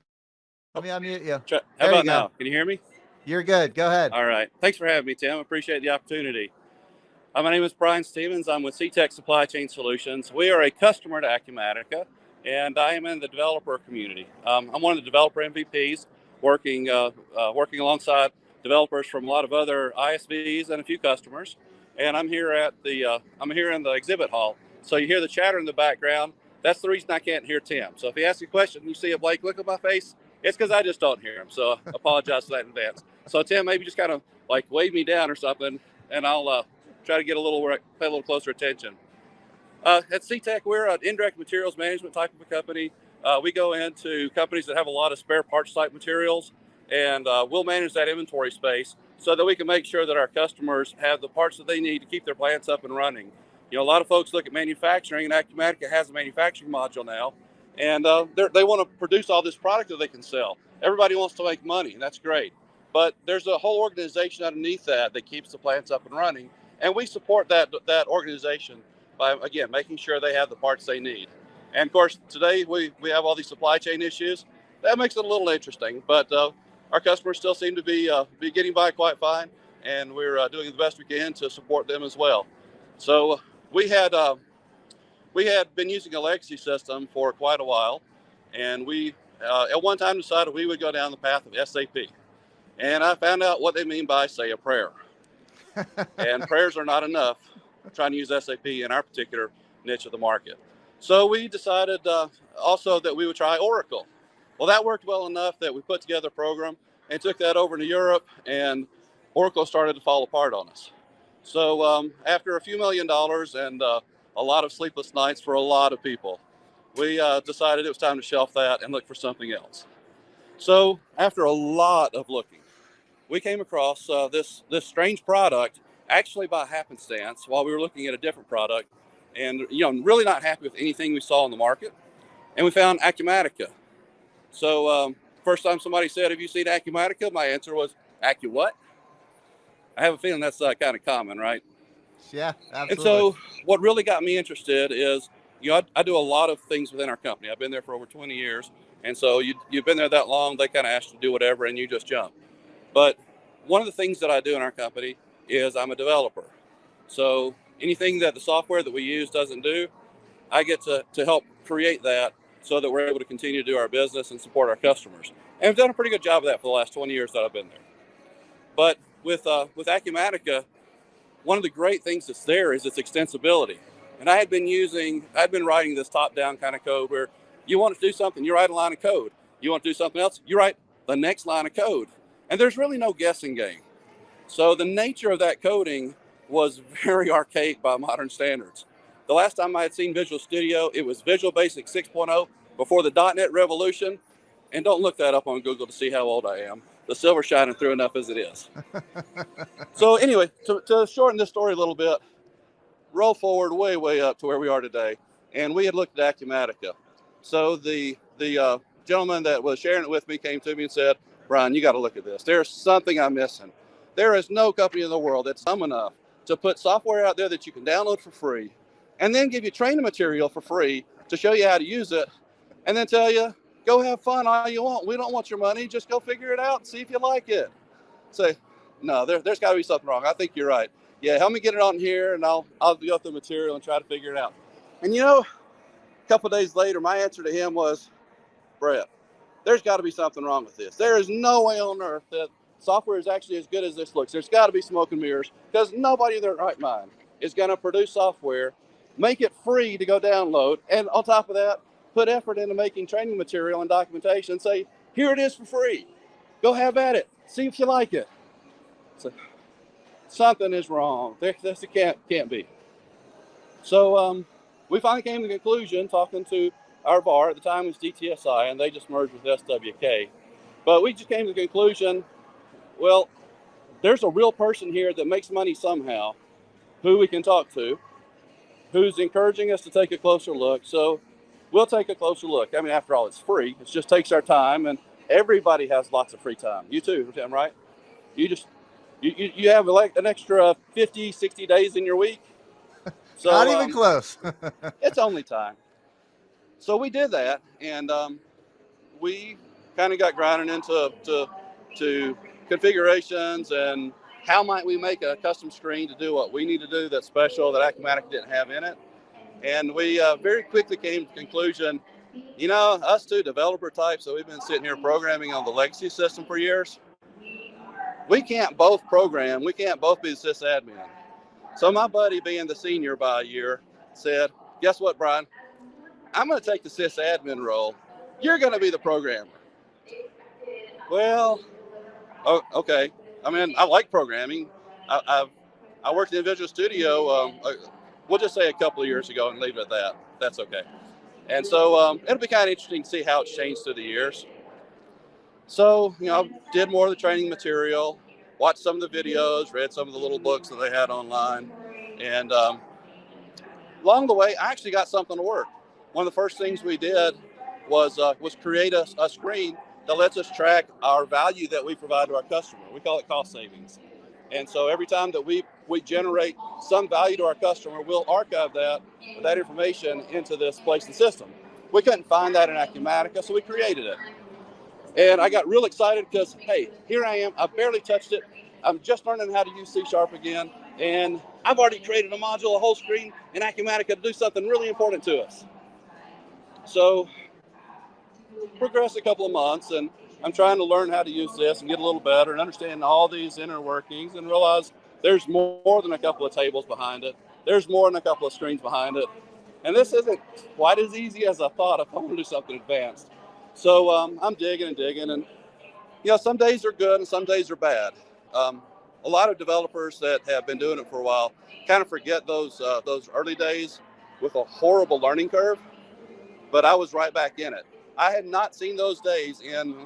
Let me unmute you. How about now? Can you hear me? You're good. Go ahead. All right. Thanks for having me, Tim. Appreciate the opportunity. My name is Brian Stevens. I'm with CTech Supply Chain Solutions. We are a customer to Acumatica, and I am in the developer community. I'm one of the developer MVPs, working alongside developers from a lot of other ISVs and a few customers. And I'm here in the exhibit hall. So you hear the chatter in the background. That's the reason I can't hear Tim. So if he asks you a question, you see a blank look on my face, it's because I just don't hear him. So I apologize for that in advance. So Tim, maybe just kind of like wave me down or something, and I'll try to pay a little closer attention. At CTech, we're an indirect materials management type of a company. We go into companies that have a lot of spare parts type materials, and we'll manage that inventory space so that we can make sure that our customers have the parts that they need to keep their plants up and running. A lot of folks look at manufacturing, and Acumatica has a manufacturing module now, and they want to produce all this product that they can sell. Everybody wants to make money, and that's great. But there's a whole organization underneath that keeps the plants up and running, and we support that organization by, again, making sure they have the parts they need. And of course, today we have all these supply chain issues. That makes it a little interesting, but our customers still seem to be getting by quite fine, and we're doing the best we can to support them as well. So we had been using a legacy system for quite a while, and we at one time decided we would go down the path of SAP. And I found out what they mean by say a prayer. And prayers are not enough trying to use SAP in our particular niche of the market. So we decided also that we would try Oracle. Well, that worked well enough that we put together a program and took that over to Europe, and Oracle started to fall apart on us. So after a few $1 million and a lot of sleepless nights for a lot of people, we decided it was time to shelf that and look for something else. So after a lot of looking, we came across this strange product, actually by happenstance, while we were looking at a different product, and really not happy with anything we saw in the market, and we found Acumatica. So first time somebody said, "Have you seen Acumatica?" My answer was, "Acu what?" I have a feeling that's kind of common, right? Yeah, absolutely. And so what really got me interested is, I do a lot of things within our company. I've been there for over 20 years. And so you've been there that long, they kind of ask you to do whatever and you just jump. But one of the things that I do in our company is I'm a developer. So anything that the software that we use doesn't do, I get to help create that so that we're able to continue to do our business and support our customers. And I've done a pretty good job of that for the last 20 years that I've been there. But with Acumatica, one of the great things that's there is its extensibility. And I had been writing this top-down kind of code where you want to do something, you write a line of code. You want to do something else, you write the next line of code. And there's really no guessing game. So the nature of that coding was very archaic by modern standards. The last time I had seen Visual Studio, it was Visual Basic 6.0 before the .NET revolution. And don't look that up on Google to see how old I am. The silver's shining through enough as it is. So anyway, to shorten this story a little bit, roll forward way up to where we are today. And we had looked at Acumatica. So the gentleman that was sharing it with me came to me and said, "Brian, you got to look at this. There's something I'm missing. There is no company in the world that's dumb enough to put software out there that you can download for free and then give you training material for free to show you how to use it and then tell you, go have fun all you want. We don't want your money. Just go figure it out and see if you like it." Say, no, there's got to be something wrong. I think you're right. Yeah, help me get it on here and I'll go through the material and try to figure it out. And a couple of days later, my answer to him was, "Brett, there's got to be something wrong with this. There is no way on earth that software is actually as good as this looks. There's got to be smoke and mirrors because nobody in their right mind is going to produce software, make it free to go download, and on top of that, put effort into making training material and documentation, say, here it is for free. Go have at it. See if you like it." So, something is wrong. This can't be. So we finally came to the conclusion, talking to our VAR, at the time it was DTSI, and they just merged with SWK. But we just came to the conclusion, well, there's a real person here that makes money somehow, who we can talk to, who's encouraging us to take a closer look. So we'll take a closer look. I mean, after all, it's free. It just takes our time, and everybody has lots of free time. You too, Tim, right? You have like an extra 50, 60 days in your week. So, not even close. It's only time. So we did that, and we kind of got grinding into configurations and how might we make a custom screen to do what we need to do that's special that Acumatica didn't have in it. And we very quickly came to the conclusion, us two developer types that we've been sitting here programming on the legacy system for years, we can't both program. We can't both be the sysadmin. So my buddy, being the senior by a year, said, "Guess what, Brian? I'm going to take the sysadmin role. You're going to be the programmer." Well, okay. I mean, I like programming. I worked in Visual Studio, we'll just say a couple of years ago and leave it at that. That's okay. And so it'll be kind of interesting to see how it's changed through the years. So, I did more of the training material, watched some of the videos, read some of the little books that they had online. And along the way, I actually got something to work. One of the first things we did was create a screen that lets us track our value that we provide to our customer. We call it cost savings. And so every time that we generate some value to our customer, we'll archive that information into this place and system. We couldn't find that in Acumatica, so we created it. And I got real excited because, hey, here I am. I barely touched it. I'm just learning how to use C# again. And I've already created a module, a whole screen in Acumatica to do something really important to us. So progressed a couple of months, and I'm trying to learn how to use this and get a little better and understand all these inner workings and realize there's more than a couple of tables behind it. There's more than a couple of screens behind it. And this isn't quite as easy as I thought if I want to do something advanced. So I'm digging, and some days are good and some days are bad. A lot of developers that have been doing it for a while kind of forget those early days with a horrible learning curve, but I was right back in it. I had not seen those days in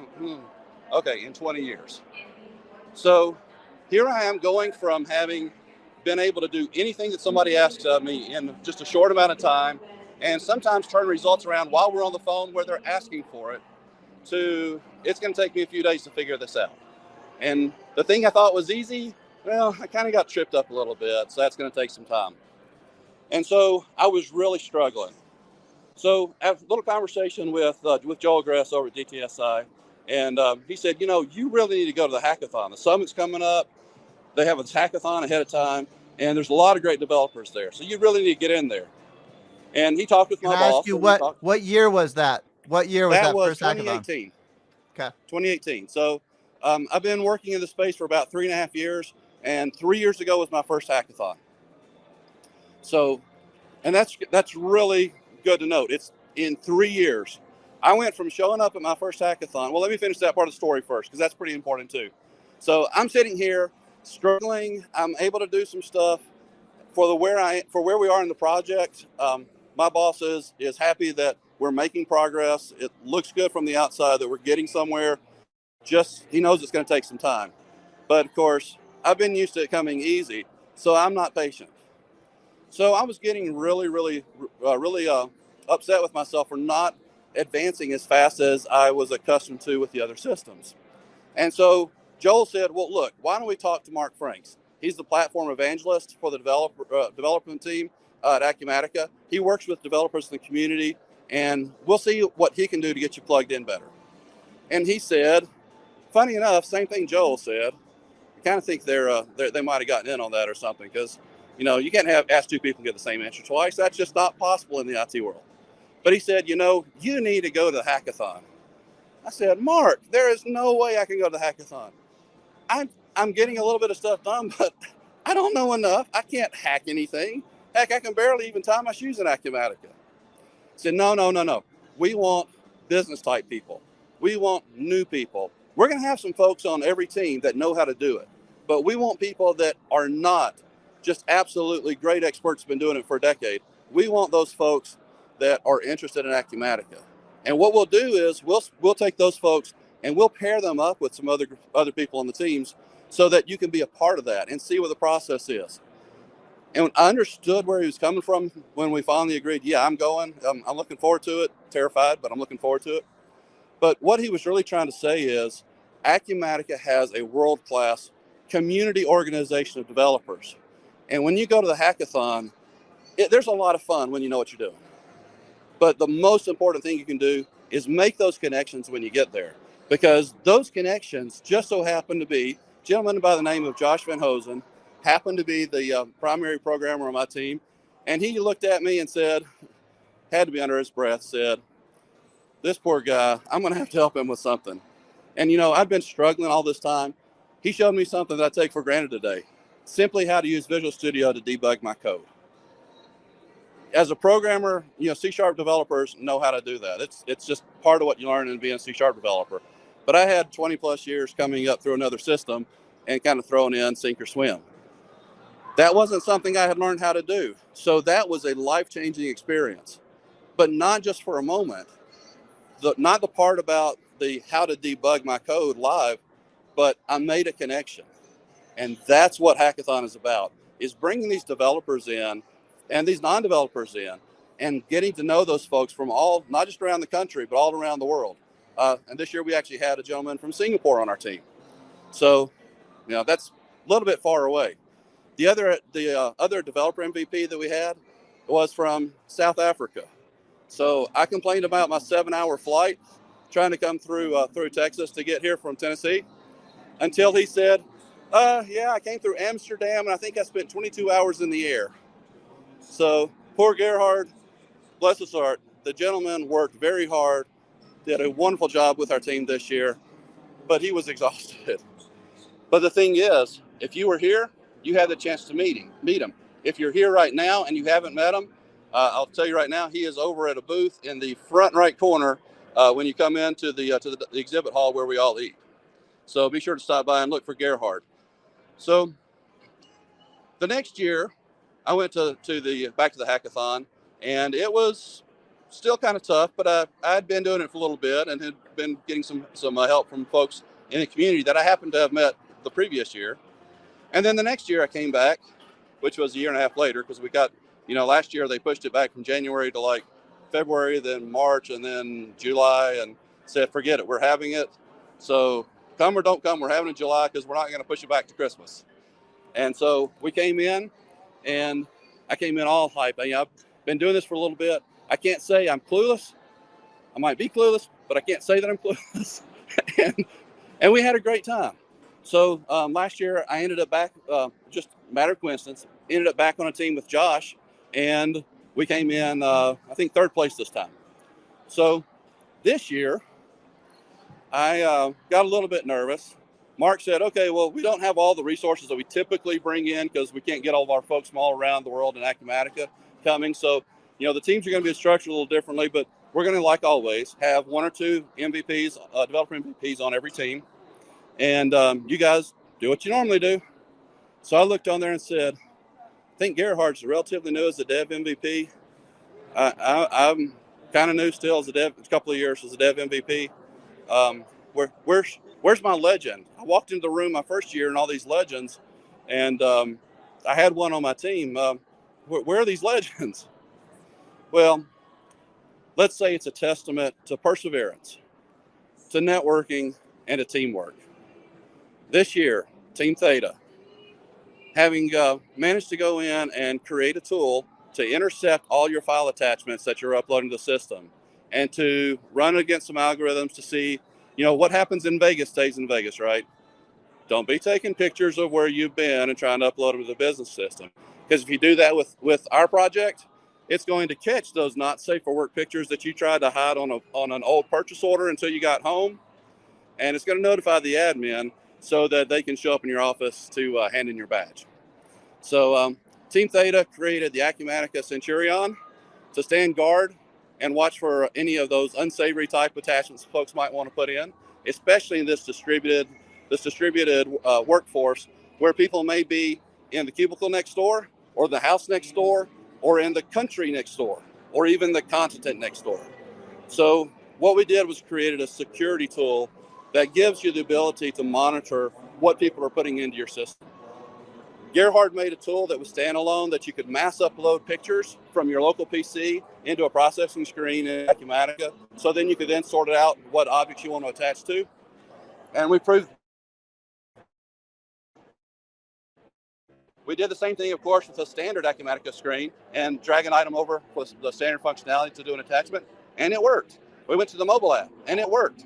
20 years. So here I am going from having been able to do anything that somebody asks of me in just a short amount of time, and sometimes turn results around while we're on the phone where they're asking for it, to it's going to take me a few days to figure this out. And the thing I thought was easy, well, I kind of got tripped up a little bit, so that's going to take some time. And so I was really struggling. So I have a little conversation with Joel Gress over at DTSI, and he said, you really need to go to the hackathon. The summit's coming up. They have a hackathon ahead of time, and there's a lot of great developers there. So you really need to get in there. And he talked with Can my I boss. ask you what year was that? What year was that was first hackathon? 2018. Okay. 2018. So I've been working in the space for about 3.5 years, and 3 years ago was my first hackathon. So, and that's really good to note. It's in 3 years. I went from showing up at my first hackathon. Well, let me finish that part of the story first, because that's pretty important too. So I'm sitting here struggling. I'm able to do some stuff for where we are in the project. My boss is happy that we're making progress. It looks good from the outside that we're getting somewhere. Just he knows it's going to take some time. But of course, I've been used to it coming easy, so I'm not patient. So I was getting really upset with myself for not advancing as fast as I was accustomed to with the other systems. And so Joel said, well, look, why don't we talk to Mark Franks? He's the platform evangelist for the development team at Acumatica. He works with developers in the community, and we'll see what he can do to get you plugged in better. And he said, funny enough, same thing Joel said. I kind of think they might have gotten in on that or something, because you can't ask two people to get the same answer twice. That's just not possible in the IT world. But he said, you need to go to the hackathon. I said, Mark, there is no way I can go to the hackathon. I'm getting a little bit of stuff done, but I don't know enough. I can't hack anything. Heck, I can barely even tie my shoes in Acumatica. I said, no. We want business type people. We want new people. We're going to have some folks on every team that know how to do it. But we want people that are not just absolutely great experts, been doing it for a decade. We want those folks that are interested in Acumatica. And what we'll do is we'll take those folks and we'll pair them up with some other people on the teams so that you can be a part of that and see what the process is. And I understood where he was coming from when we finally agreed, yeah, I'm going. I'm looking forward to it. Terrified, but I'm looking forward to it. But what he was really trying to say is Acumatica has a world-class community organization of developers. And when you go to the hackathon, there's a lot of fun when you know what you're doing. But the most important thing you can do is make those connections when you get there, because those connections just so happen to be a gentleman by the name of Josh Van Hosen, happened to be the primary programmer on my team. And he looked at me and said, had to be under his breath, said, this poor guy, I'm going to have to help him with something. And, I've been struggling all this time. He showed me something that I take for granted today, simply how to use Visual Studio to debug my code. As a programmer, C# developers know how to do that. It's just part of what you learn in being a C# developer. But I had 20 plus years coming up through another system and kind of throwing in sink or swim. That wasn't something I had learned how to do. So that was a life-changing experience, but not just for a moment. Not the part about the how to debug my code live, but I made a connection. And that's what Hackathon is about, is bringing these developers in and these non-developers in and getting to know those folks from all, not just around the country, but all around the world. And this year we actually had a gentleman from Singapore on our team. So, that's a little bit far away. The other developer MVP that we had was from South Africa. So I complained about my 7-hour flight trying to come through Texas to get here from Tennessee, until he said, yeah, I came through Amsterdam and I think I spent 22 hours in the air. So poor Gerhard, bless his heart, the gentleman worked very hard, did a wonderful job with our team this year, but he was exhausted. But the thing is, if you were here, you had the chance to meet him. If you're here right now and you haven't met him, I'll tell you right now, he is over at a booth in the front right corner when you come into the exhibit hall where we all eat. So be sure to stop by and look for Gerhard. So the next year, I went back to the hackathon, and it was still kind of tough, but I had been doing it for a little bit and had been getting some help from folks in the community that I happened to have met the previous year. And then the next year I came back, which was a year and a half later, because we got, last year they pushed it back from January to like February, then March, and then July, and said, forget it, we're having it. So come or don't come, we're having it in July because we're not going to push it back to Christmas. And so we came in, and I came in all hype. I've been doing this for a little bit. I can't say I'm clueless. I might be clueless, but I can't say that I'm clueless. and we had a great time. So last year I ended up back, just a matter of coincidence, ended up back on a team with Josh, and we came in, I think, third place this time. So this year I got a little bit nervous. Mark said, okay, well, we don't have all the resources that we typically bring in because we can't get all of our folks from all around the world in Acumatica coming. So, the teams are going to be structured a little differently, but we're going to, like always, have one or two MVPs, developer MVPs on every team. And you guys do what you normally do. So I looked on there and said, I think Gerhard's relatively new as a dev MVP. I'm kind of new still as a dev, a couple of years as a dev MVP. Where's my legend? I walked into the room my first year and all these legends, and I had one on my team. Where are these legends? Well, let's say it's a testament to perseverance, to networking, and to teamwork. This year, Team Theta, having managed to go in and create a tool to intercept all your file attachments that you're uploading to the system, and to run against some algorithms to see, what happens in Vegas stays in Vegas, right? Don't be taking pictures of where you've been and trying to upload them to the business system. Because if you do that with our project, it's going to catch those not safe for work pictures that you tried to hide on an old purchase order until you got home. And it's going to notify the admin so that they can show up in your office to hand in your badge. So Team Theta created the Acumatica Centurion to stand guard and watch for any of those unsavory type attachments folks might want to put in, especially in this distributed workforce where people may be in the cubicle next door, or the house next door, or in the country next door, or even the continent next door. So what we did was created a security tool that gives you the ability to monitor what people are putting into your system. Gerhard made a tool that was standalone that you could mass upload pictures from your local PC into a processing screen in Acumatica. So then you could then sort it out what objects you want to attach to. And we did the same thing, of course, with a standard Acumatica screen and drag an item over with the standard functionality to do an attachment, and it worked. We went to the mobile app, and it worked.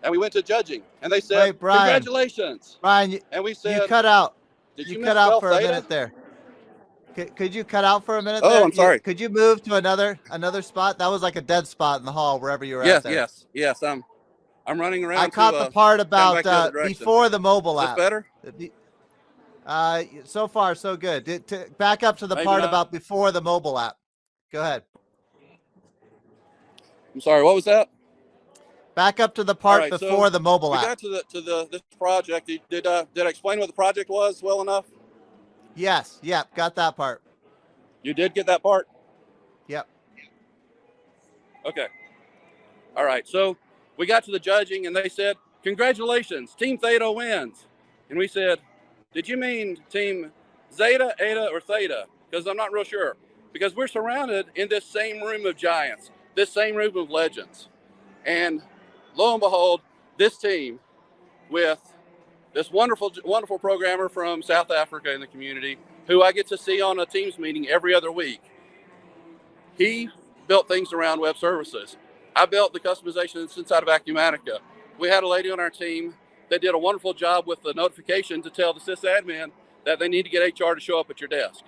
And we went to judging, and they said, Wait, Brian, congratulations. Brian, and we said, you cut out. Did you you cut out for a Theta? minute there. Could you cut out for a minute Oh, there? I'm sorry. Could you move to another spot? That was like a dead spot in the hall wherever you were at there. Yes. I'm running around. I caught the part about before the mobile app. Is this better? So far, so good. Back up to the part about before the mobile app. Go ahead. I'm sorry, what was that? Back up to the part before the mobile app. We got to this project. Did I explain what the project was well enough? Yes. Yep. Got that part. You did get that part? Yep. Okay. All right. So we got to the judging, and they said, congratulations, Team Theta wins. And we said, did you mean Team Zeta, Eta, or Theta? Because I'm not real sure. Because we're surrounded in this same room of giants, this same room of legends. And lo and behold, this team with this wonderful programmer from South Africa in the community, who I get to see on a Teams meeting every other week. He built things around web services. I built the customizations inside of Acumatica. We had a lady on our team that did a wonderful job with the notification to tell the sysadmin that they need to get HR to show up at your desk.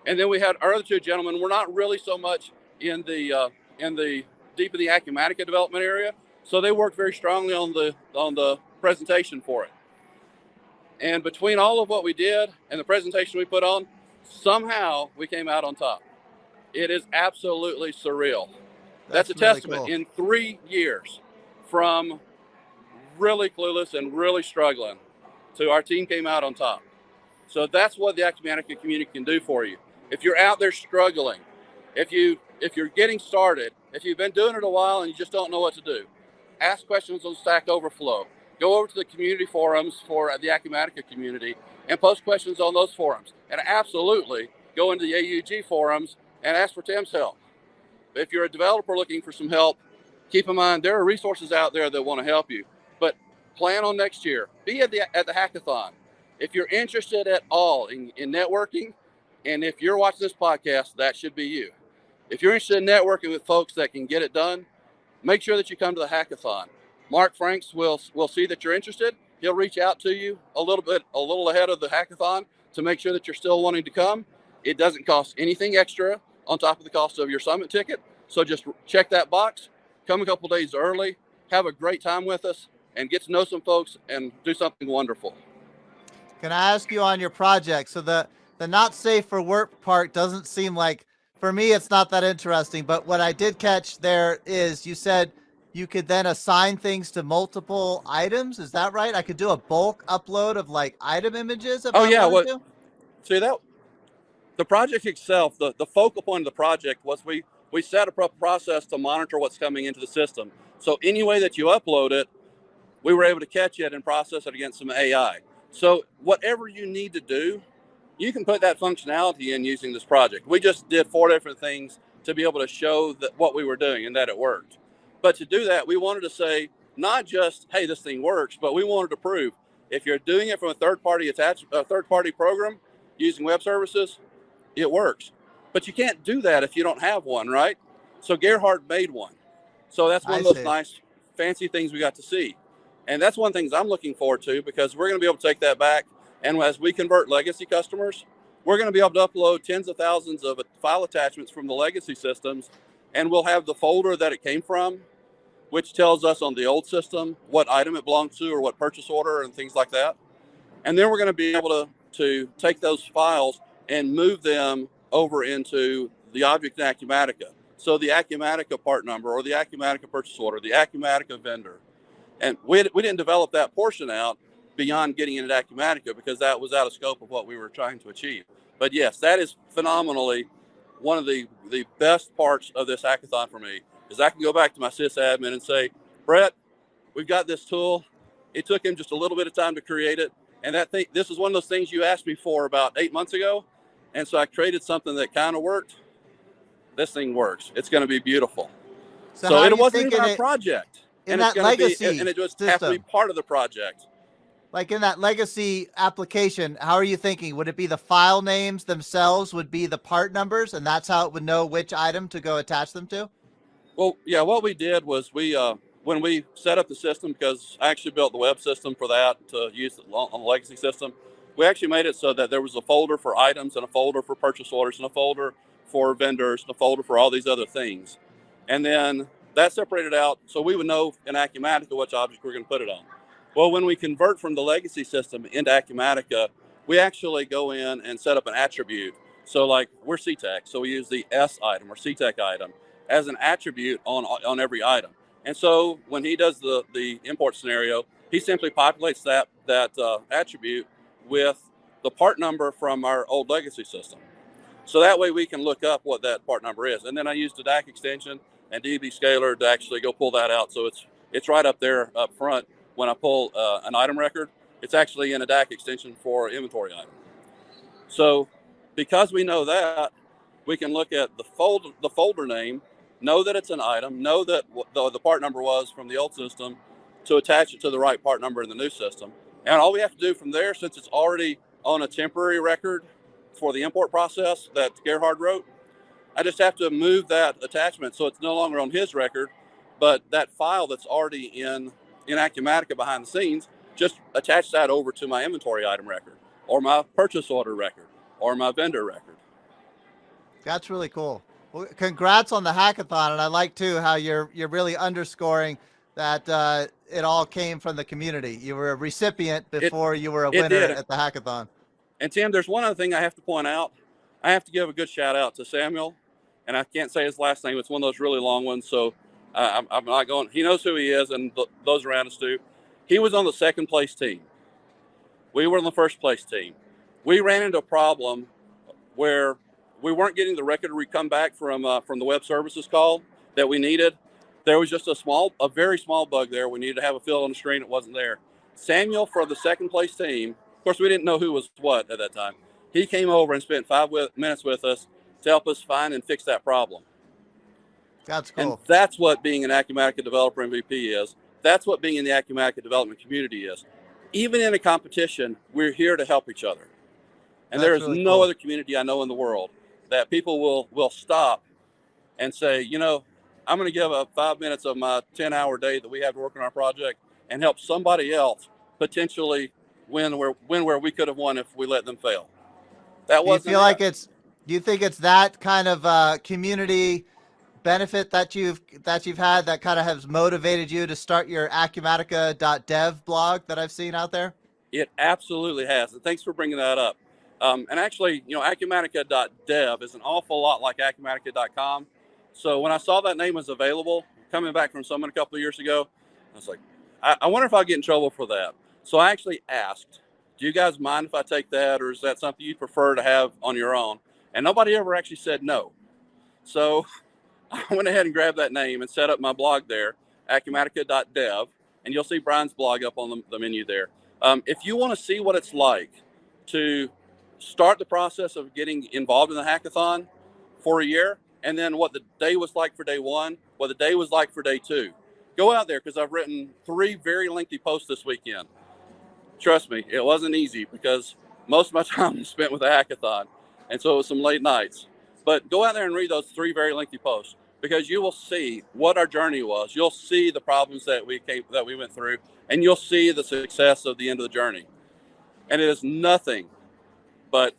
And then we had our other two gentlemen. We're not really so much in the deep in the Acumatica development area, so they worked very strongly on the presentation for it. And between all of what we did and the presentation we put on, somehow we came out on top. It is absolutely surreal. That's a really testament. cool. In 3 years, from really clueless and really struggling to our team came out on top. So that's what the Acumatica community can do for you. If you're out there struggling, if you're getting started, if you've been doing it a while and you just don't know what to do, ask questions on Stack Overflow. go over to the community forums for the Acumatica community and post questions on those forums. And absolutely go into the AUG forums and ask for Tim's help. If you're a developer looking for some help, keep in mind there are resources out there that want to help you. But plan on next year. Be at the hackathon. If you're interested at all in networking, and if you're watching this podcast, that should be you. If you're interested in networking with folks that can get it done, make sure that you come to the hackathon. Mark Franks will see that you're interested. He'll reach out to you a little ahead of the hackathon to make sure that you're still wanting to come. It doesn't cost anything extra on top of the cost of your summit ticket. So just check that box, come a couple days early, have a great time with us, and get to know some folks and do something wonderful. Can I ask you on your project? So the not safe for work part doesn't seem like, for me, it's not that interesting. But what I did catch there is you said you could then assign things to multiple items. Is that right? I could do a bulk upload of like item images if I wanted to? See that? The project itself, the focal point of the project was we set up a process to monitor what's coming into the system. So any way that you upload it, we were able to catch it and process it against some AI. So whatever you need to do, you can put that functionality in using this project. We just did 4 different things to be able to show that what we were doing and that it worked. But to do that, we wanted to say, not just, hey, this thing works, but we wanted to prove if you're doing it from a third-party program using web services, it works. But you can't do that if you don't have one, right? So Gerhard made one. So that's one of those nice, fancy things we got to see. And that's one of the things I'm looking forward to, because we're going to be able to take that back. And as we convert legacy customers, we're going to be able to upload tens of thousands of file attachments from the legacy systems. And we'll have the folder that it came from, which tells us on the old system what item it belongs to or what purchase order and things like that. And then we're going to be able to take those files and move them over into the object in Acumatica. So the Acumatica part number or the Acumatica purchase order, the Acumatica vendor. And we didn't develop that portion out beyond getting into Acumatica because that was out of scope of what we were trying to achieve. But yes, that is phenomenally one of the best parts of this hackathon for me is I can go back to my sysadmin and say, Brett, we've got this tool. It took him just a little bit of time to create it. And this is one of those things you asked me for about 8 months ago. And so I created something that kind of worked. This thing works. It's going to be beautiful. So it wasn't even our project. And that legacy and it just have to be part of the project. Like in that legacy application, how are you thinking? Would it be the file names themselves would be the part numbers, and that's how it would know which item to go attach them to? Well, yeah, what we did was when we set up the system, because I actually built the web system for that to use on the legacy system, we actually made it so that there was a folder for items and a folder for purchase orders and a folder for vendors and a folder for all these other things. And then that separated out so we would know in Acumatica which object we're going to put it on. Well, when we convert from the legacy system into Acumatica, we actually go in and set up an attribute. So like we're CTEC, so we use the S item or CTEC item as an attribute on every item. And so when he does the import scenario, he simply populates that attribute with the part number from our old legacy system. So that way we can look up what that part number is. And then I used the DAC extension and DB scaler to actually go pull that out. So it's right up there up front. When I pull an item record, it's actually in a DAC extension for inventory item. So because we know that, we can look at the folder name, know that it's an item, know that the part number was from the old system to attach it to the right part number in the new system. And all we have to do from there, since it's already on a temporary record for the import process that Gerhard wrote, I just have to move that attachment so it's no longer on his record, but that file that's already in Acumatica behind the scenes, just attach that over to my inventory item record or my purchase order record or my vendor record. That's really cool. Well, congrats on the hackathon. And I like too how you're really underscoring that it all came from the community. You were a recipient before you were a winner at the hackathon. And Tim, there's one other thing I have to point out. I have to give a good shout out to Samuel, and I can't say his last name. It's one of those really long ones. So I'm not going, he knows who he is, and those around us do. He was on the second place team. We were on the first place team. We ran into a problem where we weren't getting the record come back from the web services call that we needed. There was just a very small bug there. We needed to have a field on the screen. It wasn't there. Samuel for the second place team. Of course, we didn't know who was what at that time. He came over and spent 5 minutes with us to help us find and fix that problem. That's And cool. that's what being an Acumatica Developer MVP is. That's what being in the Acumatica development community is. Even in a competition, we're here to help each other. And there That's is really no cool. other community I know in the world that people will stop and say, I'm going to give up 5 minutes of my 10-hour day that we have to work on our project and help somebody else potentially win where we could have won if we let them fail. That Do you wasn't feel like it. do you think it's that kind of community benefit that you've had that kind of has motivated you to start your Acumatica.dev blog that I've seen out there? It absolutely has. And thanks for bringing that up. And actually, Acumatica.dev is an awful lot like Acumatica.com. So when I saw that name was available, coming back from someone a couple of years ago, I was like, I wonder if I'll get in trouble for that. So I actually asked, do you guys mind if I take that, or is that something you'd prefer to have on your own? And nobody ever actually said no. So I went ahead and grabbed that name and set up my blog there, Acumatica.dev, and you'll see Brian's blog up on the menu there. If you want to see what it's like to start the process of getting involved in the hackathon for a year, and then what the day was like for day one, what the day was like for day two, go out there, because I've written 3 very lengthy posts this weekend. Trust me, it wasn't easy because most of my time was spent with the hackathon, and so it was some late nights. But go out there and read those 3 very lengthy posts, because you will see what our journey was. You'll see the problems that we went through, and you'll see the success of the end of the journey. And it is nothing but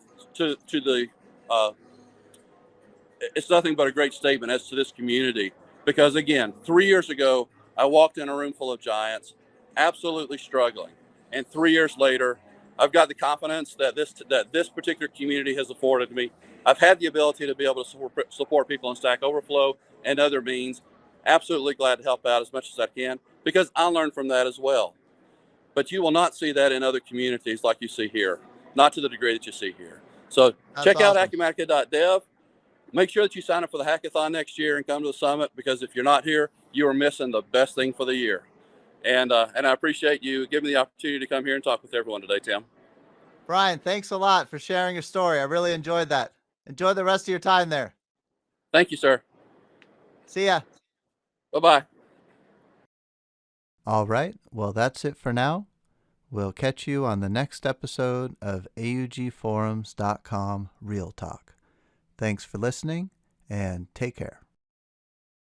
it's nothing but a great statement as to this community. Because again, 3 years ago, I walked in a room full of giants, absolutely struggling, and 3 years later, I've got the confidence that this particular community has afforded me. I've had the ability to be able to support people in Stack Overflow and other means. Absolutely glad to help out as much as I can, because I learned from that as well. But you will not see that in other communities like you see here, not to the degree that you see here. So check out Acumatica.dev. Make sure that you sign up for the hackathon next year and come to the summit, because if you're not here, you are missing the best thing for the year. And I appreciate you giving me the opportunity to come here and talk with everyone today, Tim. Brian, thanks a lot for sharing your story. I really enjoyed that. Enjoy the rest of your time there. Thank you, sir. See ya. Bye-bye. All right. Well, that's it for now. We'll catch you on the next episode of AUGforums.com Real Talk. Thanks for listening, and take care.